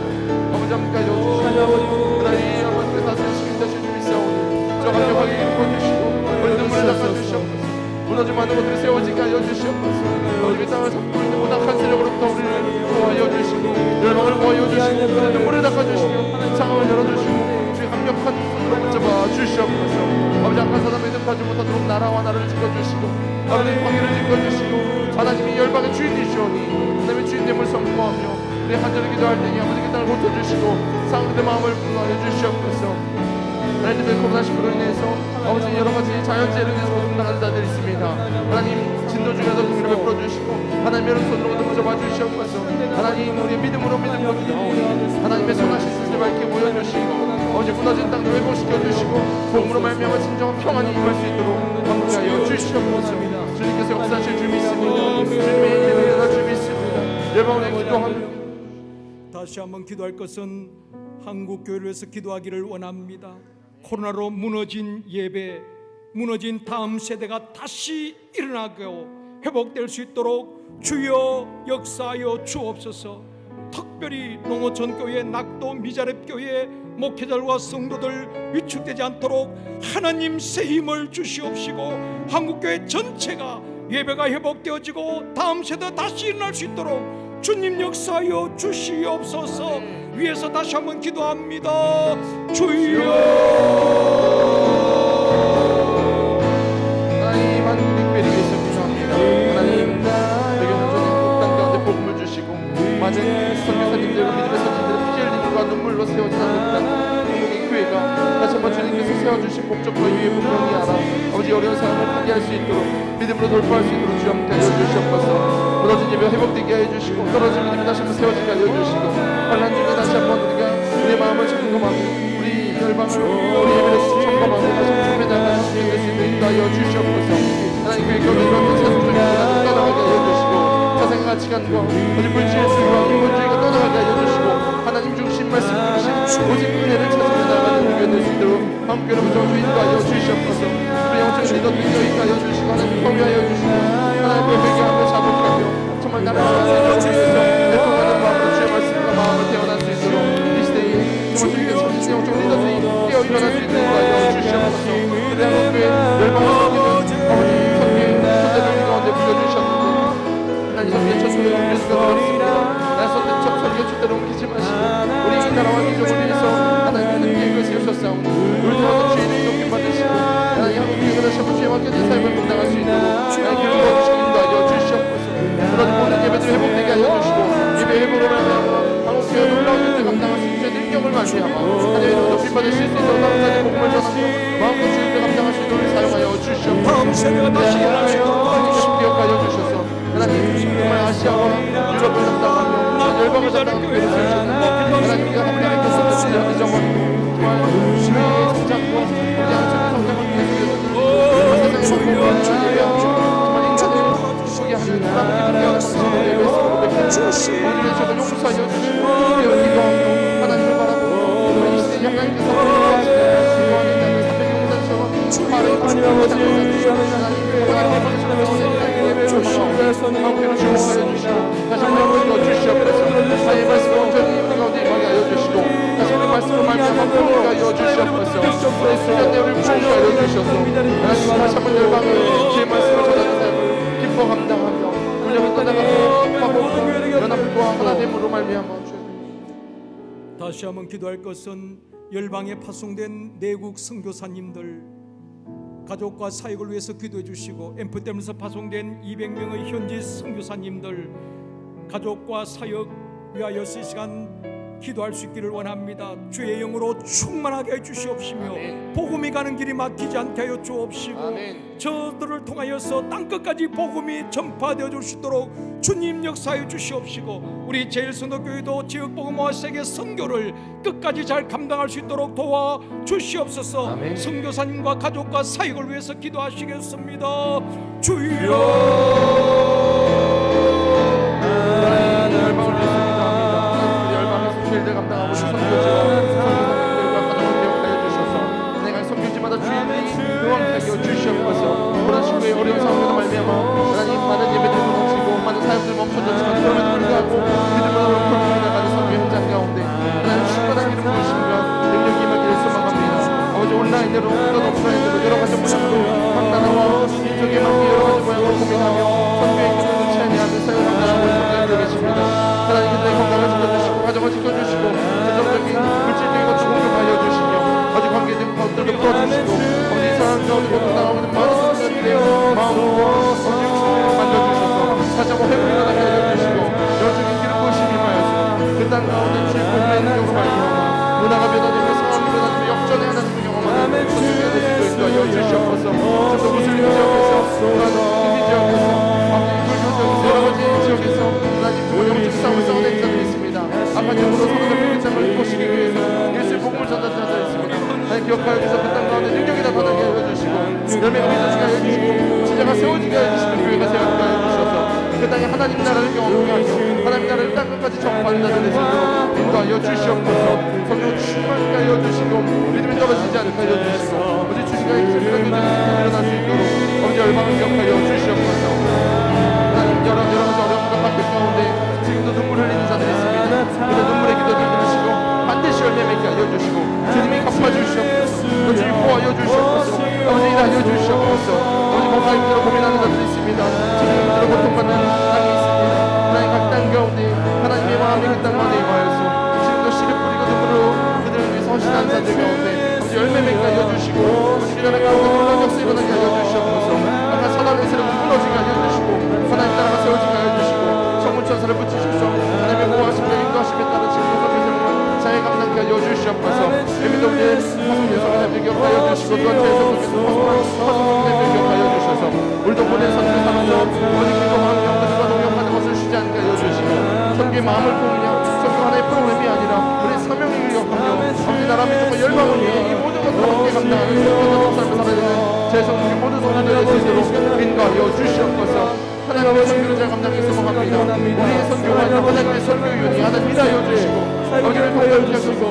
아버지 함께하여 주시고 하나님 아버지가 다스리시고 인도하여 주시옵소서. 저 강력하게 일으켜주시고 우리 눈물을 닦아주시옵소서. 무너진 많은 것들을 세워지게 하여 주시옵소서. 아버지 이 땅을 잡고 있는 모든 한 세력으로부터 우리를 구하여 구하여 주시고 열방을 구하여 주시고 그들의 눈물을 닦아주시고 상황을 열어주시고 주의 강력한 손으로 붙잡아 주시옵소서. 아버지 악한 사람의 득하지 못하도록 나라와 나라를 지켜주시고 아버지 광야를 지켜주시고 하나님이 열방의 주인이시오니 하나님의 주인됨을 선포하며 우리 한절을 기도할 때니 아버지께 땅을 고쳐주시고 상대의 마음을 분노하여 주시옵소서. 하나님의 코로나19로 인해서 아버지 여러가지 자연재해로 인해서 고통당하는 자들이 있습니다. 하나님 진도 중에서 긍휼을 베풀어 주시고 하나님의 오른손으로 붙잡아 주시옵소서. 하나님 우리의 믿음으로 기도하오니 하나님의 선하신 뜻을 밝게 보여주시고 아버지 무너진 땅도 회복시켜 주시고 복음으로 말미암아 진정한 평안이 임할 수 있도록 함께하여 주시옵소서. 주님께서 역사하실 줄 믿습니다. 주님의 이름으로 일어나 줄 믿습니다. 열방을 기도합니다. 다시 한번 기도할 것은 한국 교회를 위해서 기도하기를 원합니다. 코로나로 무너진 예배, 무너진 다음 세대가 다시 일어나고 회복될 수 있도록 주여 역사하여 주옵소서. 특별히 농어촌 교회, 낙도 미자렙 교회 목회자들과 성도들 위축되지 않도록 하나님 새 힘을 주시옵시고 한국 교회 전체가 예배가 회복되어지고 다음 세대 다시 일어날 수 있도록 주님 역사하여 주시옵소서. 위에서 다시 한번 기도합니다. 주여. 하나님 한국 교회를 위해서 기도합니다. 하나님 백여년 전에 땅 가운데 복음을 주시고 많은 선교사님들 믿음의 선진들의 피 흘림과 눈물로 세워진 한국 교회가 다시 한번 주님께서 세워주신 목적과 유의 분명히 알아 아버지 어려운 사람을 파괴할 수 있도록 믿음으로 돌파할 수 있도록 주여 함께 하여 주시옵소서. 무너진 예배 회복되게 하여 주시고 떨어진 믿음이 다시 한번 세워지게 하여 주시고 환난 중에 다시 한번 우리가 우리의 마음을 점검하고 우리 열방을 우리 예배를 점검하고 다시 한번 참회자가 진행될 수 있도록 인도하여 주시옵소서. 하나님 교회 가운데 세상적인 문화를 떠나가게 하여 주시고 세상의 가치관과 어디 물질의 수와 인본주의가 떠나가게 하여 주시고 하나님 중심 말씀 중심 오직 은혜를 찾으며 나가는 교회 될 수 있도록 한국 여러분 정주 인도하여 주시옵소서. 우리 영적인 리더들 인도하여 주시고 하나님 통하여 주시고 하나님의 회개하며 자복하며 정말 나라와 세상을 위해서 애통하는 마음으로 주의 말씀과 마음을 태어날 수 있도록 이 시대에 정말 주님의 참신 영적 리더들이 깨어 일어날 수 있도록 하여 주시옵소서. 우리 한국교회 열방을 섬기는 아버지 선교의 선대들 가운데 불러주셨는데 하나님 선교의 첫 소리를 우리에서 들었습니다. 나의 선교의 첫대로 옮기지 마시고 우리 나라와 민족을 위해서 하나님의 계획을 세우셨사오니 우리 또한 주의 이름 높임 받으시고 하나님 한국교회가 다시 한번 주의 맡겨진 삶을 감당할 수 있도록 하나님 교회를 도와주시고 인도하여 주시옵소서. 무너진 모든 예배들 회복되게 하여 주시고 예배 회복으로 말미암아 한국교회가 놀라운 일을 감당할 수 있는 능력을 말미암아 하나님의 이름 높임 받을 수 있도록 다른 사람의 복음을 전하며 마음껏 주의 일을 감당할 수 있도록 사용하여 주시옵소서. 다음 세대가 다시 일어날 수 있도록 하나님께서 기억하여 주셔서 하나님 정말 아시아와 유럽을 담당하며 열방을 담당하며 하나님께서 함께하여 주셔서 정말 주님의 성장과 우리 양적인 성장을 위해서 세상의 복음을 예배하며 정말 인간을 속에 하시는 하나님의 성장을 위해서 우리를 저가 용서하여 주시고 기도하며 하나님을 바라고 우리 이 시대에 하나님께서 하나님 한국교회를 주목하여 주시고 다시 한번 우리가 주시옵소서. 하나님의 말씀을 온전히 우리 가운데 임하게 하여 주시고 다시 한번 말씀을 말미암아 풀게 하여 주시옵소서. 우리 수련대 우리를 풀게 하여 주셔서 하나님 다시 한번 열방을 주의 말씀을 전하는 삶을 기뻐 감당하며 훈련을 떠나가며 화목과 연합과 하나님으로 말미암아 주옵소서. 다시 한번 기도할 것은 열방에 파송된 내국 선교사님들 가족과 사역을 위해서 기도해 주시고 엠프댐에서 파송된 200명의 현지 선교사님들 가족과 사역 위하여 이 시간 기도할 수 있기를 원합니다. 주의 영으로 충만하게 해 주시옵시며 아멘. 복음이 가는 길이 막히지 않게 하여 주옵시고 아멘. 저들을 통하여서 땅끝까지 복음이 전파되어 줄 수 있도록 주님 역사해 주시옵시고 우리 제일선도교회도 지역복음화 세계 선교를 끝까지 잘 감당할 수 있도록 도와 주시옵소서. 아멘. 선교사님과 가족과 사역을 위해서 기도하시겠습니다. 주여. 열방을 위해서 기도합니다. 우리 열방에서 죄를 감당하고 선교지와 선교사님들과 가정을 기억하여 주셔서 내가 선교지마다 주인이 교황하게 하여 주시옵소서. 코로나19의 어려운 상황에도 말미암아 하나님 많은 예배들 무너지고 많은 사역들 멈춰졌지만 그럼에도 불구하고 믿음으로 풀고 나가는 선교 현장 가운데 하나님 충만한 이름 부으심과 능력이 임하기를 소망합니다. 아버지 온라인으로 또 오프라인으로 여러 가지 모양으로 각 나라와 민족의 많은 여러 가지 모양으로 고민하며 하나님 나라를 경험하게 하며 하나님 나라를 땅끝까지 전파하는 자들의 손으로 인도하여 주시옵소서. 성령 충만케 하여 주시고 믿음이 떨어지지 않게 하여 주시고 아버지 주시가 힘쓰는 일어날 수 있도록 아버지 열방을 기억하여 주시옵소서. 하나님 여러 가지 어려움과 박해 가운데 지금도 눈물 흘리는 자들이 있습니다. 그들 눈물의 기도들 들으시고 반드시 열매 맺게 하여 주시고 주님이 갚아주시옵소서. 주님 보호하여 주시옵소서. 아버지 일하여 주시옵소서. 아버지 뭔가 힘들어 고민하는 자들이 있습니다. 주님 힘들어 고통받는 땅이 있습니다. 하나님 각 땅 가운데 하나님의 마음이 그 땅 가운데 임하여서 지금도 씨를 뿌리고 눈물로 그들을 위해서 헌신하는 자들 가운데 아버지 열매 맺게 하여 주시고 우리 나라 가운데 놀라운 역사 일어나게 하여 주시옵소서. 아까 선한 세력을 무너지게 하여 주시고 하나님 나라가 세워지게 하여 주시고 천사를 붙이십시오. 하나님의 보호하심과 인도하심에 따른 진노가 되세요. 자의 감당케 하여 주시옵소서. 예비도 우리의 파송의 성인들 기억하여 주시고 또한 제에서 파송의 기억하여 주셔서 우리도 본의 선을 삼아서 어디 기도하는 영들과 동역하는 것을 쉬지 않게 하여 주시고 선교의 마음을 품으며 선교 하나의 프로그램이 아니라 우리의 사명을 기억하며 아버지 나라 민족과 열방을 위해 이 모든 것을 함께 감당하는 선교적 삶을 살아야 되는 제 성도의 모든 성도들의 스스로 인도하여 주시옵소서. 하나님의 선교를 잘 감당해서 합니다. 우리의 선교가 아니라 하나님의 선교윤이 하나님 믿어여 주시고 아버지를 통하여 주시고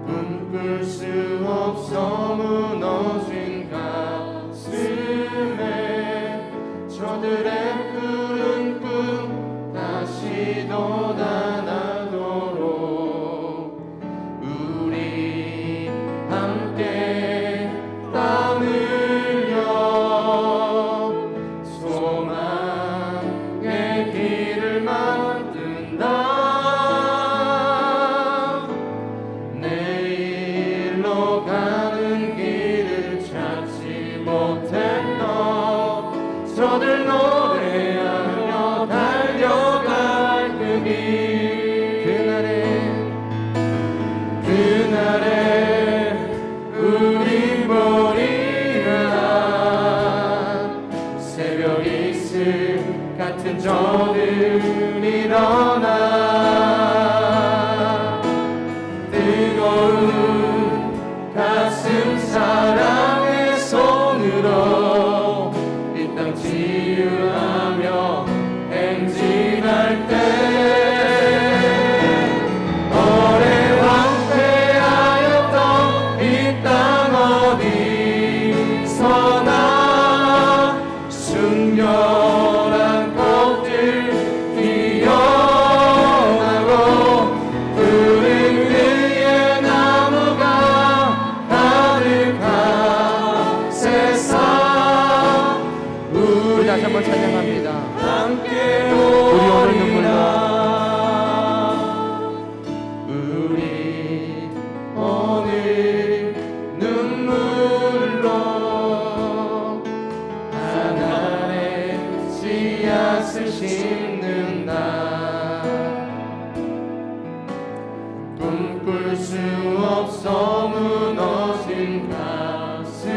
꿈꿀 수 없어 무너진 가슴에 저들의 푸른 꿈 다시 돋아나도록 우리 함께 땀 흘려 소망의 길을 만든다. 저들 노래하며 달려갈 그 길 그날에 우리 보리라 새벽 이슬 같은 저들 일어나 뜨거운 가슴 사랑의 손으로 땅 치유하며 행진할 때 오래 황폐하였던 이 땅 어디서나 순결한 꽃들 피어나고 푸른 그의 나무가 가득한 세상 다시 한번 찬양합니다. 함께 우리 오늘 눈물로 우리 오늘 눈물로 하나의 씨앗을 심는다. 꿈꿀 수 없어 무너진 가슴에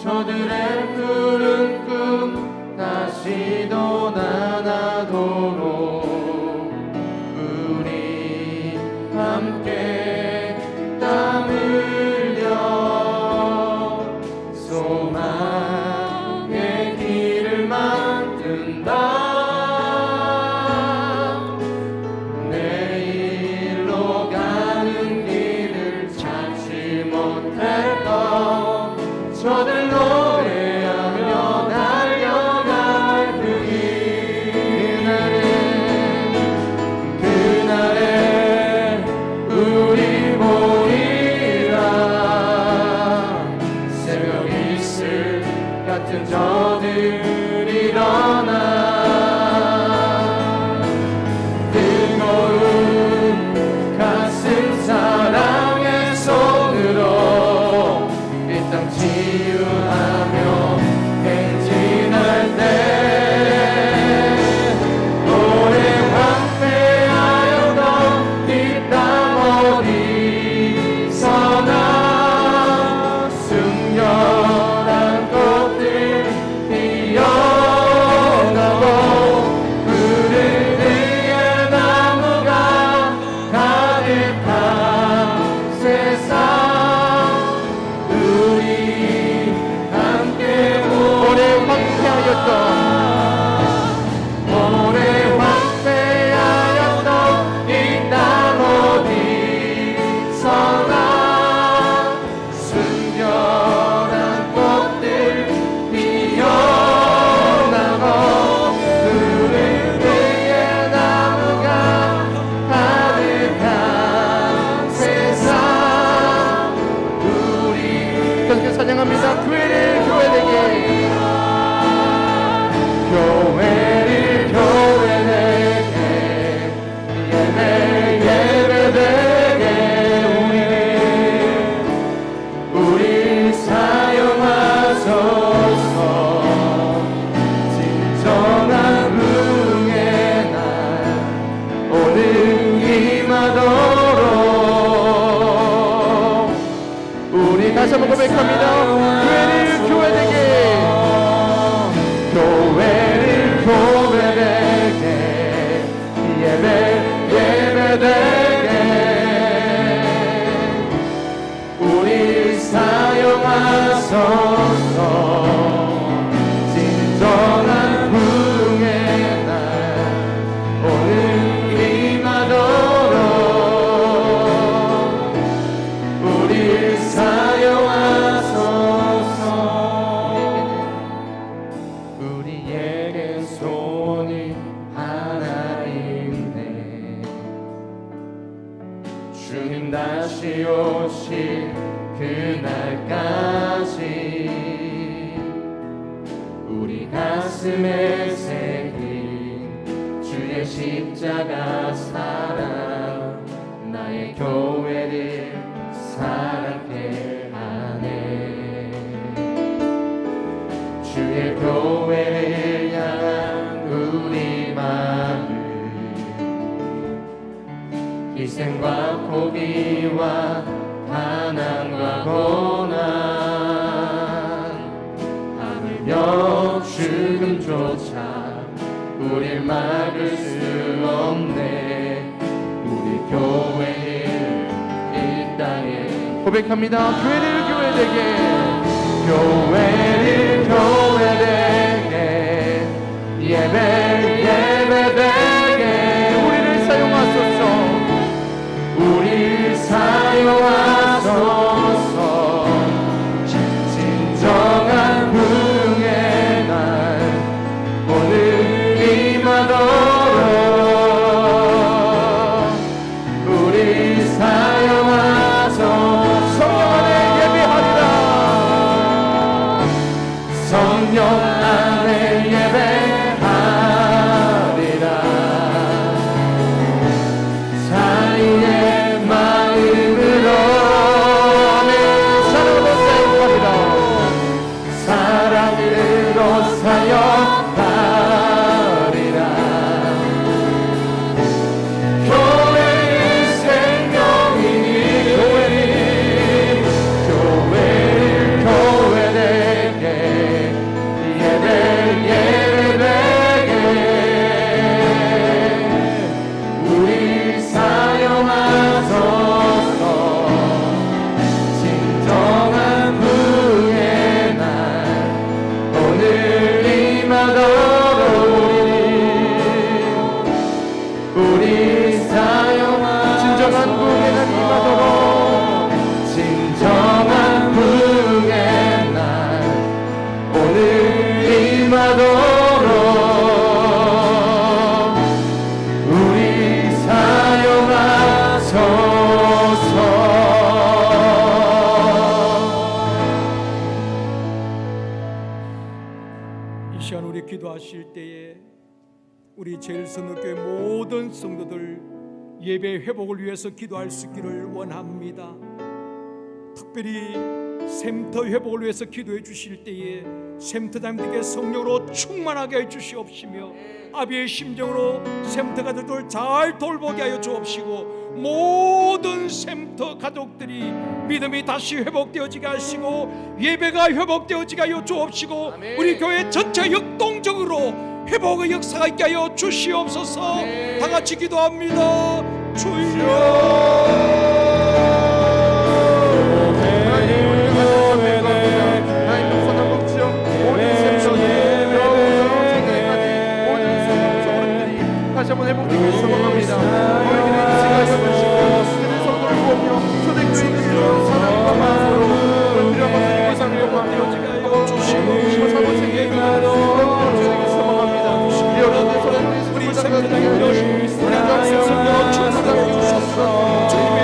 저들의 푸른 꿈 다시 돋아나도록 우리 함께 땀 흘려 소망의 길을 만든다. 내일로 가는 길을 찾지 못했던 저들 노래하며 달려갈 그 길 그날에 우리 보리라 새벽 이슬 같은 저들 일어나 뜨거운 가슴 사랑의 손으로 이 땅 치유하며 행진할 때 다시 오실 그날까지 우리 가슴에 새긴 주의 십자가 사랑 나의 교회를 사랑케 하네. 주의 교회를 향한 우리 마음 희생과 포기와 가난과 고난 하물며 죽음조차 우릴 막을 수 없네. 우리 교회를 이 땅에 고백합니다. 교회를 교회되게 교회를 교회되게 예배를 예배되게 우리를 사용하소서. 우리를 사용하소서. 진정한 부흥의 날 오늘 임하도록 우리 사용하소서. 성령 안에 예배하리라. 성령 안에 예배하리라. 사이의 마음으로 사랑으로 사용하리라. 사랑으로 사용하리라. 교회는 생명이니 교회를 교회되게 예배를 예배되게 우리 사용하소서. 진정한 부흥의 날 오늘 임하도록 우리 사용하소서. 진정한 부흥의 날 임하도록 진정한 부흥의 날 오늘 임하도록 우리 사용하소서. 이 시간 우리 기도하실 때에 우리 제일선교회 모든 성도들 예배 회복을 위해서 기도할 수 있기를 원합니다. 특별히 샘터 회복을 위해서 기도해 주실 때에 샘터장님들께 성령으로 충만하게 해 주시옵시며 아비의 심정으로 샘터 가족들 잘 돌보게 하여 주옵시고 모든 샘터 가족들이 믿음이 다시 회복되어지게 하시고 예배가 회복되어지게 하여 주옵시고 우리 교회 전체 역동적으로 회복의 역사가 있게 하여 주시옵소서. 다 같이 기도합니다. 주여 다시 한번 회복되기를 소망합니다. 너희들의 인생을 여겨주시고 그들의 성도를 보며 초대교회인들을 사랑과 마음으로 필요한 것을 입고 삶을 회복되어지게 하여 주시고 사모생의 의미를 주에게 소망합니다. 여러분의 손에 우리 생명을 우리 각 생명을 충만하게 주셔서 주님의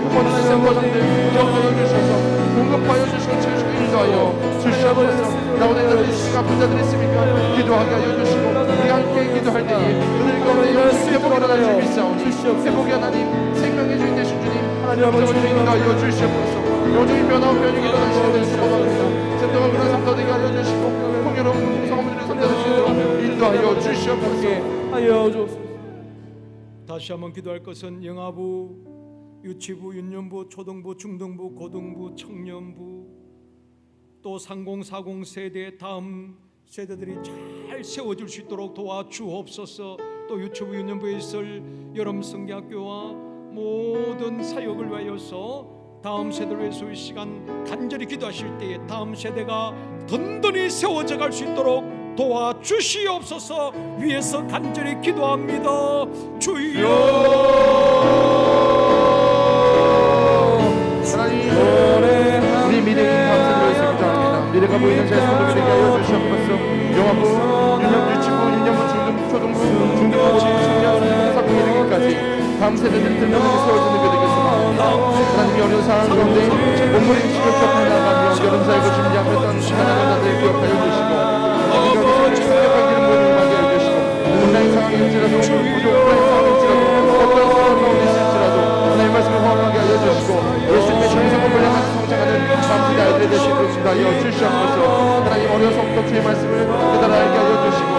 모든 센터장들 기억하여 주셔서 공급하여 주시고 채우시고 인도하여 주시옵소서. 나오는 자들이 있습니까? 아픈 자들이 있습니까? 기도하게 하여 주시고 우리 함께 기도할 때에 오늘 가운데 영적 회복이 일어날 줄 믿사오니 회복의 하나님 생명의 주인 되신 주님 하나님 아버지 인도하여 주시옵소서. 영적인 변화와 변혁이 일어날 시간을 축복합니다. 센터가 그런 삶 되게 하여 주시고 풍요로운 성도들을 선택할 수 있도록 인도하여 주시옵소서. 하여 주옵소서. 다시 한번 기도할 것은 영아부, 유치부, 유년부, 초등부, 중등부, 고등부, 청년부 또 3040 세대 다음 세대들이 잘 세워질 수 있도록 도와주옵소서. 또 유치부, 유년부에 있을 여름 성경학교와 모든 사역을 위하여서 다음 세대를 위해서 이 시간 간절히 기도하실 때에 다음 세대가 든든히 세워져 갈 수 있도록 도와주시옵소서. 위에서 간절히 기도합니다. 주여. 하나님 우리 미래인 감사드려 있습니다. 미래가 보이는 제 손도 되게 하여 주시옵소서. 영아부, 유치부, 유년부, 중등부, 초등부, 중등부, 청년, 사고 이르기까지 다음 세대들이 든든하게 세워지는 게 되겠습니다. 하나님이 어려운 상황 가운데 몸부림 치료 기억해 나가며 여름 사역을 준비하였던 하나님 자들 기억하여 주시고 생각한 길은 모든 하게 하여 주시고 온라인 상황일지라도 오프라인 상황일지라도 어떤 상황 가운데 있을지라도 하나님의 말씀을 허락하게 하여 주시고 예수님의 정성을 물량하는 성장하는 감사의 아이들이 되시도록 하여 주시옵소서. 하나님 어려서부터 주의 말씀을 깨달아 알게 하여 주시고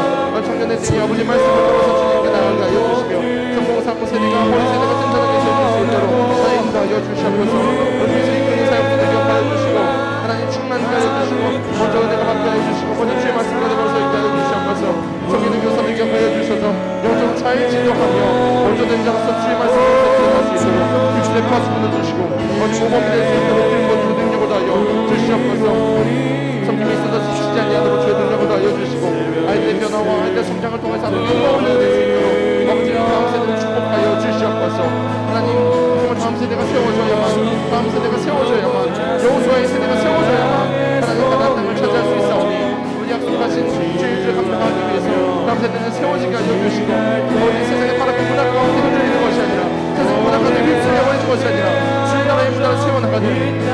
청년들이 아버지의 말씀을 들어서 주님께 나아가게 하여 주시며 성공사고 세대가 어린 세대가 든든하게 세워질 수 있도록 하나님 인도하여 주시옵소서. 어둠에서 이끄는 사역들을 기억하여 주시고 하나님 충만하게 하여 주시고 먼저 은혜가 받게 하여 주시고 먼저 주의 말씀을 내버려서 있게 하여 주시옵소서. 성기는 교사들 기억하여 주셔서 영적 잘 지도하며 먼저 된 자로서 주의 말씀을 쟁취할 수 있도록 육신의 파수분을 주시고 어디 모범이 될 수 있도록 드린 것으로 능력을 하여 주시옵소서. 성김에 있어서 지치지 아니하도록 주의 능력을 하여 주시고 아이들의 변화와 아이들의 성장을 통해서 하는 영광을 낼 수 있도록 아버지의 다음 세대를 축복하여 주시옵소서. 하나님 정말 다음 세대가 세워져야만 다음 세대가 세워져야만 여호수아의 세대가 세워져야만 하나님 가나안 땅을 차지할 수 있사오니 우리 약속하신 주의 감당하기 위해서 다음 세대는 세워지게 하여 주시고 어디 세상의 타락한 문화 가운데 흔들리는 것이 아니라 세상의 문화 가운데 휩쓸려버리는 것이 아니라 주의 나라의 문화를 세워나가는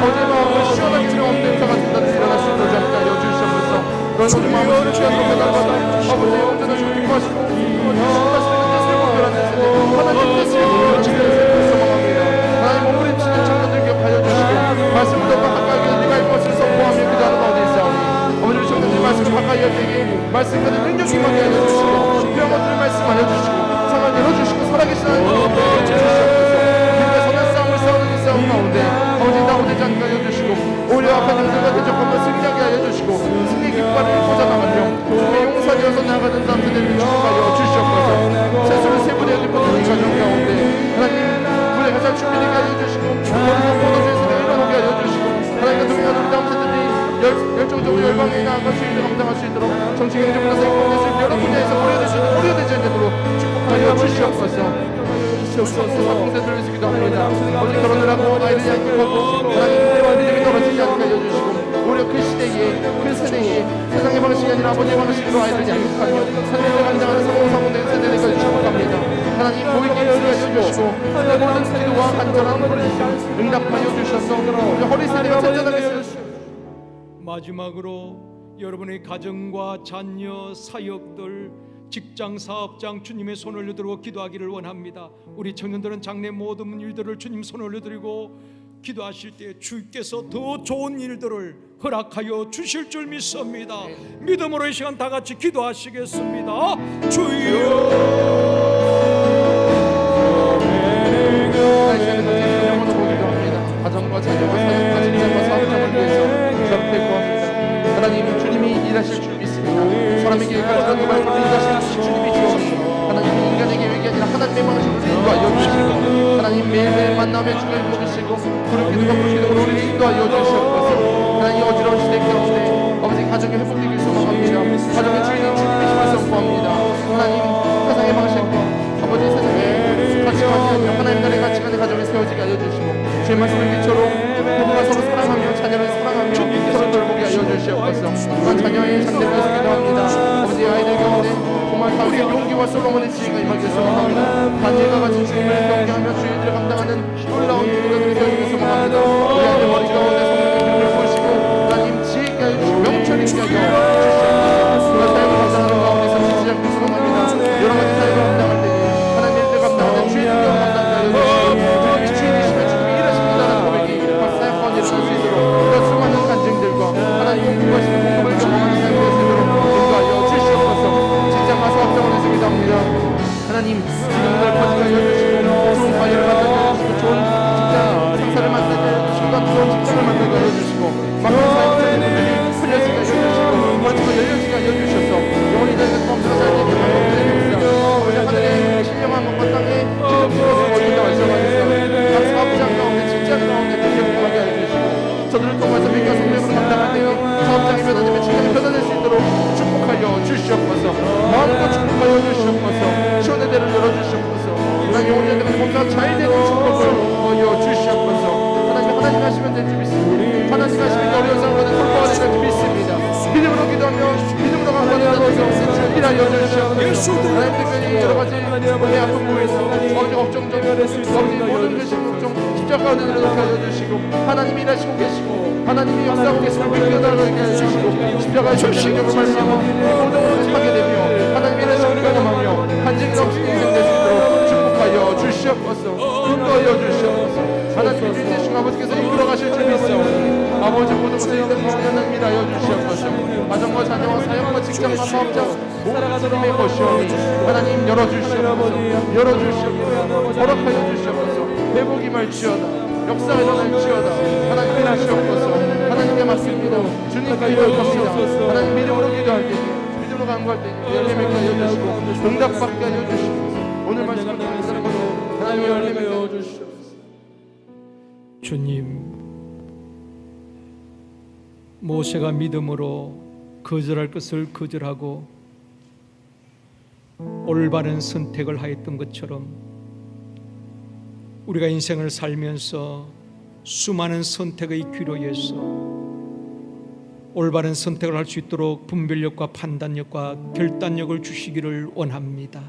어제 마음을 시원하게 들어오는 행사가 된다는 일어날 수 있도록 하여 주시옵소서. 너희 모든 마음을 주의 앞에 나가서 아버지의 온전한 주를 기뻐하시고 신바시는 뜻을 분별하는 세대 하나님 뜻을 분별하는 세대를 소망합니다. 하나님 몸부림치는 청년들 기억하여 주시고 말씀을 더 가까이 네가 할 것을 선포하며 기도하는 가운데 있사오니 아버지 청년들 말씀을 가까이 할 때에 말씀과는 능력이 임하게 하여 주시고 필요한 것들을 말씀하여 주시고 상을 열어주시고 살아계신 하나님을 기억하여 주시옵소서. 우리가 선한 싸움을 싸우는 이 싸움 가운데 아버지 나오되지 않게 하여 주시고 오히려 악한 영들과 대적하며 승리하게 하여 주시고 승리의 깃발을 꽂아나가며 주의 용사되어서 나아가는 남자들을 축복하여 주시옵소서. 세수를 세분의 기쁜 이 가정 가운데 하나님 무대가 잘 준비되게 하여 주시고 모든 포도주의 세대가 일어나게 하여 주시고 하나님과 동행하는 우리 남자들이 열정적으로 열방에 나아가 주인을 감당할 수 있도록 정치 경제 문화 사회 공제술 여러 분야에서 고려되지 않도록 축복하여 주시옵소서. 사공세들을 위해서 기도합니다. 어제 결혼을 하고 아이를 양육하고 하나님 믿음이 떨어지지 않게 하여 주시고 오히려 그 시대에 그 세대에 세상의 방식이 아니라 아버지의 방식으로 아이를 양육하며 하나님을 감당하는 성공사고된 세대들까지 축복합니다. 하나님 보이게 인도해 주시고 내 모든 기도와 간절한 부르심 응답하여 주셔서 우리 허리 세대가 튼튼하게 세우시고 마지막으로 여러분의 가정과 자녀, 사역들, 직장, 사업장 주님의 손을 올려드리고 기도하기를 원합니다. 우리 청년들은 장래 모든 일들을 주님 손을 올려드리고 기도하실 때 주께서 더 좋은 일들을 허락하여 주실 줄 믿습니다. 믿음으로 이 시간 다 같이 기도하시겠습니다. 주여. 가정과 자녀와 사역과 직장과 사업장을 위해서 기도합니다. 하나님 주님이 일하실 줄 믿습니다. 사람에게 가지런히 말씀을 인도하실 주님이 주옵소서. 하나님이 인간의 계획이 아니라 하나님의 방식으로 인도하여 주시고 하나님 매일매일 만나며 주를 먹이시고 그런 기도가 부르시는 우리를 인도하여 주시옵소서. 하나님 어지러운 시대 가운데 아버지 가정이 회복되길 소망합니다. 가정의 주인은 주님이심을 선포합니다. 하나님 세상의 방식과 아버지 세상의 가치관이 아니라 하나님 나라의 가치관의 가정이 세워지게 하여 주시고 주의 말씀을 빛으로 부부가 서로 사랑하며 자녀를 사랑하며 서로 돌보게 하여 주시옵소서. 또한 자녀의 장래를 위해서 기도합니다. 아버지 아이들 가운데 정말 다윗의 용기와 솔로몬의 지혜가 임하기를 소망합니다. 다니엘과 같이 주님을 경계하며 주의 일을 감당하는 놀라운 인도자들이 되어주길 소망합니다. 우리 아들 머리 가운데 성령의 기름을 부으시고 하나님 지혜있게 하여 주시고 명철 있게 하여 주시옵소서. 우리가 사역을 감당하는 가운데서 지지 않길 소망합니다. 여러 가지 사역을 감당할 때 하나님 일을 감당할 때 주의 능력을 감당하게 하여 주시고 주님이 주인이시며 주님이 일하십니다라는 고백이 각 사역 가운데 일어날 수 있도록 그 수많은 간증들과 하나님 공부하시는 공급을 경험하는 사역이 될 수 있도록 인도하여 주시옵소서. 직장 가서 확정을 해서 기도합니다. 하나님 지금들 퍼지게 하여 주시고 좋은 관리를 만들게 하여 주시고 좋은 직장 상사를 만들게 하여 주시고 좋은 직장을 만들게 하여 주시고 막힌 사역자들이 풀려지게 하여 주시고 번지고 열려지게 하여 주셔서 영원히 되는 범사가 잘 되게 하여 주시옵소서. 하늘의 신령한 것과 땅에 기름부어서 모든다 말씀하셔서 각 사업장 가운데 직장 가운데 능력하게 하여 주시고 저들을 통해서 믿겨 성령으로 감당할 때에 사업장이 변화되면 직장이 변화될 수 있도록 축복하여 주시옵소서. 마음껏 축복하여 주시옵소서. 시원의 대를 열어주시옵소서. 하나님 영원히 되는 범사가 잘 되는 축복을 하여 주시옵소서. 하나님 하시면 될 줄 믿습니다. 하나님 하시면 어려운 상황을 돌파가 될 줄 믿습니다. 믿음으로 기도하며 믿음으로 강구하는 자들에서 일하여 주시옵소서. 하나님 특별히 여러 가지 내 아픈 부에서 아버지 걱정 좀 아버지 모든 것이 걱정 십자가 가운데 내려놓게 하여 주시고 하나님이 일하시고 계시고 하나님이 역사하고 계시고 믿겨달라게 하여 주시고 십자가의 전쟁력을 말미암아 모든 것을 하게 되며 하나님이 일하시고 경험하며 간증이 넘치는 인생 될 수 있도록 축복하여 주시옵소서. 인도하여 주시옵소서. 하나님의 주인 되시고 아버지께서 이끌어 가실 줄 믿사오니 아버지 모든 것을 하나님 일하여 주시옵소서. 가정과 자녀와 사역과 직장과 사업장 모든 주님의 것이오니 하나님 열어주시옵소서. 열어주시옵소서. 허락하여 주시옵소서. 회복이 말지어다. 역사가 일어날지어다. 하나님 일하시옵소서. 하나님께 맡깁니다. 주님께 기도합니다. 하나님 믿음으로 기도할 때 믿음으로 간구할 때 열림을 하여 주시고 응답받게 하여 주시옵소서. 오늘 말씀을 통해서 하나님 열림을 하여 주시옵소서. 주님, 모세가 믿음으로 거절할 것을 거절하고 올바른 선택을 하였던 것처럼 우리가 인생을 살면서 수많은 선택의 기로에서 올바른 선택을 할 수 있도록 분별력과 판단력과 결단력을 주시기를 원합니다.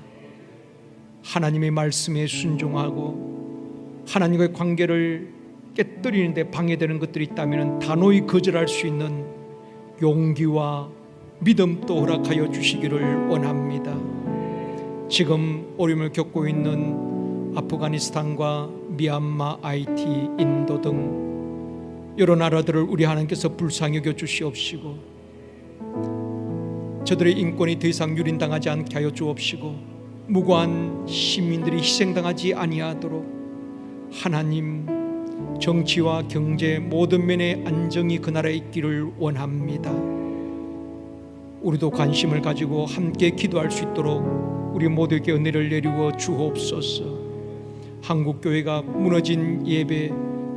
하나님의 말씀에 순종하고 하나님과의 관계를 깨뜨리는데 방해되는 것들이 있다면 단호히 거절할 수 있는 용기와 믿음도 허락하여 주시기를 원합니다. 지금 어려움을 겪고 있는 아프가니스탄과 미얀마, 하이티, 인도 등 여러 나라들을 우리 하나님께서 불쌍히 여겨 주시옵시고 저들의 인권이 더 이상 유린당하지 않게 하여 주옵시고 무고한 시민들이 희생당하지 아니하도록 하나님 정치와 경제 모든 면의 안정이 그 나라에 있기를 원합니다. 우리도 관심을 가지고 함께 기도할 수 있도록 우리 모두에게 은혜를 내리고 주옵소서. 한국교회가 무너진 예배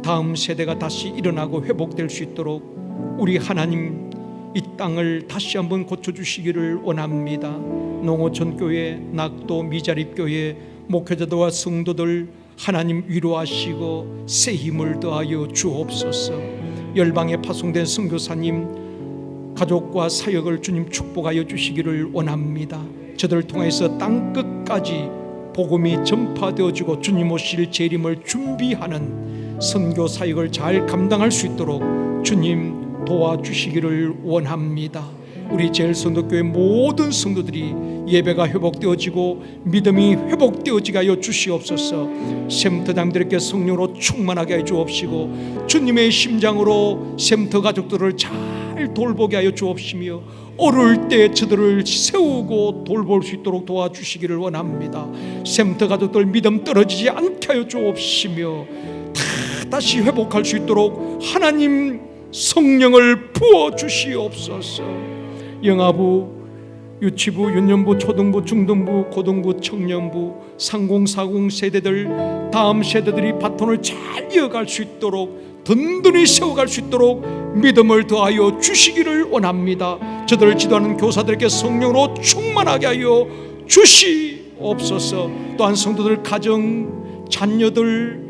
다음 세대가 다시 일어나고 회복될 수 있도록 우리 하나님 이 땅을 다시 한번 고쳐주시기를 원합니다. 농어촌교회, 낙도, 미자립교회 목회자들과 성도들 하나님 위로하시고 새 힘을 더하여 주옵소서. 열방에 파송된 선교사님 가족과 사역을 주님 축복하여 주시기를 원합니다. 저들을 통해서 땅끝까지 복음이 전파되어지고 주님 오실 재림을 준비하는 선교 사역을 잘 감당할 수 있도록 주님 도와주시기를 원합니다. 우리 제일선도교회 모든 성도들이 예배가 회복되어지고 믿음이 회복되어지게 하여 주시옵소서. 샘터장들에게 성령으로 충만하게 하여 주옵시고 주님의 심장으로 샘터 가족들을 잘 돌보게 하여 주옵시며 어려울 때 저들을 세우고 돌볼 수 있도록 도와주시기를 원합니다. 샘터 가족들 믿음 떨어지지 않게 하여 주옵시며 다시 회복할 수 있도록 하나님 성령을 부어주시옵소서. 영아부, 유치부, 유년부, 초등부, 중등부, 고등부, 청년부, 30, 40 세대들 다음 세대들이 바톤을 잘 이어갈 수 있도록 든든히 세워갈 수 있도록 믿음을 더하여 주시기를 원합니다. 저들을 지도하는 교사들에게 성령으로 충만하게 하여 주시옵소서. 또한 성도들 가정, 자녀들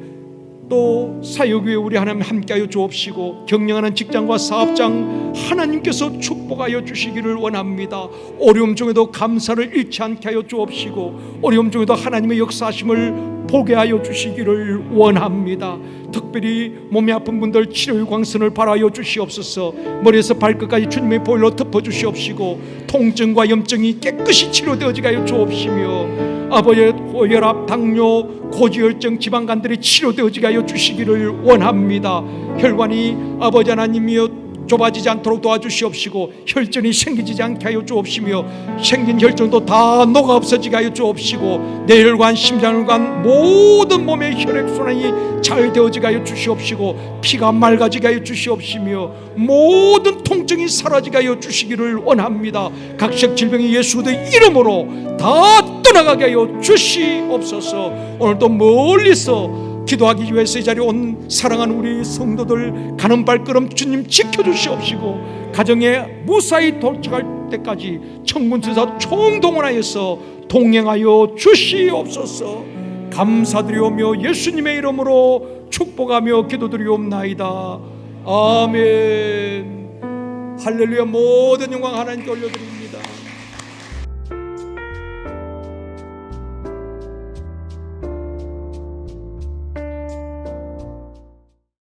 또 사역에 우리 하나님 함께하여 주옵시고 경영하는 직장과 사업장 하나님께서 축복하여 주시기를 원합니다. 어려움 중에도 감사를 잃지 않게 하여 주옵시고 어려움 중에도 하나님의 역사하심을 보게 하여 주시기를 원합니다. 특별히 몸이 아픈 분들 치료의 광선을 발하여 주시옵소서. 머리에서 발끝까지 주님의 보혈로 덮어주시옵시고 통증과 염증이 깨끗이 치료되어지게 하여 주옵시며 아버지의 고혈압, 당뇨, 고지혈증, 지방간들이 치료되어지게 하여 주시기를 원합니다. 혈관이 아버지 하나님이여 좁아지지 않도록 도와주시옵시고 혈전이 생기지 않게 하여 주옵시며 생긴 혈전도 다 녹아 없어지게 하여 주옵시고 뇌혈관, 심장혈관 모든 몸의 혈액순환이 잘 되어지게 하여 주시옵시고 피가 맑아지게 하여 주시옵시며 모든 통증이 사라지게 하여 주시기를 원합니다. 각색 질병이 예수 그리스도의 이름으로 다 떠나가게 하여 주시옵소서. 오늘도 멀리서 기도하기 위해서 이 자리에 온 사랑하는 우리 성도들 가는 발걸음 주님 지켜주시옵시고 가정에 무사히 도착할 때까지 천군천사 총동원하여서 동행하여 주시옵소서. 감사드리오며 예수님의 이름으로 축복하며 기도드리옵나이다. 아멘. 할렐루야. 모든 영광 하나님께 올려드립니다.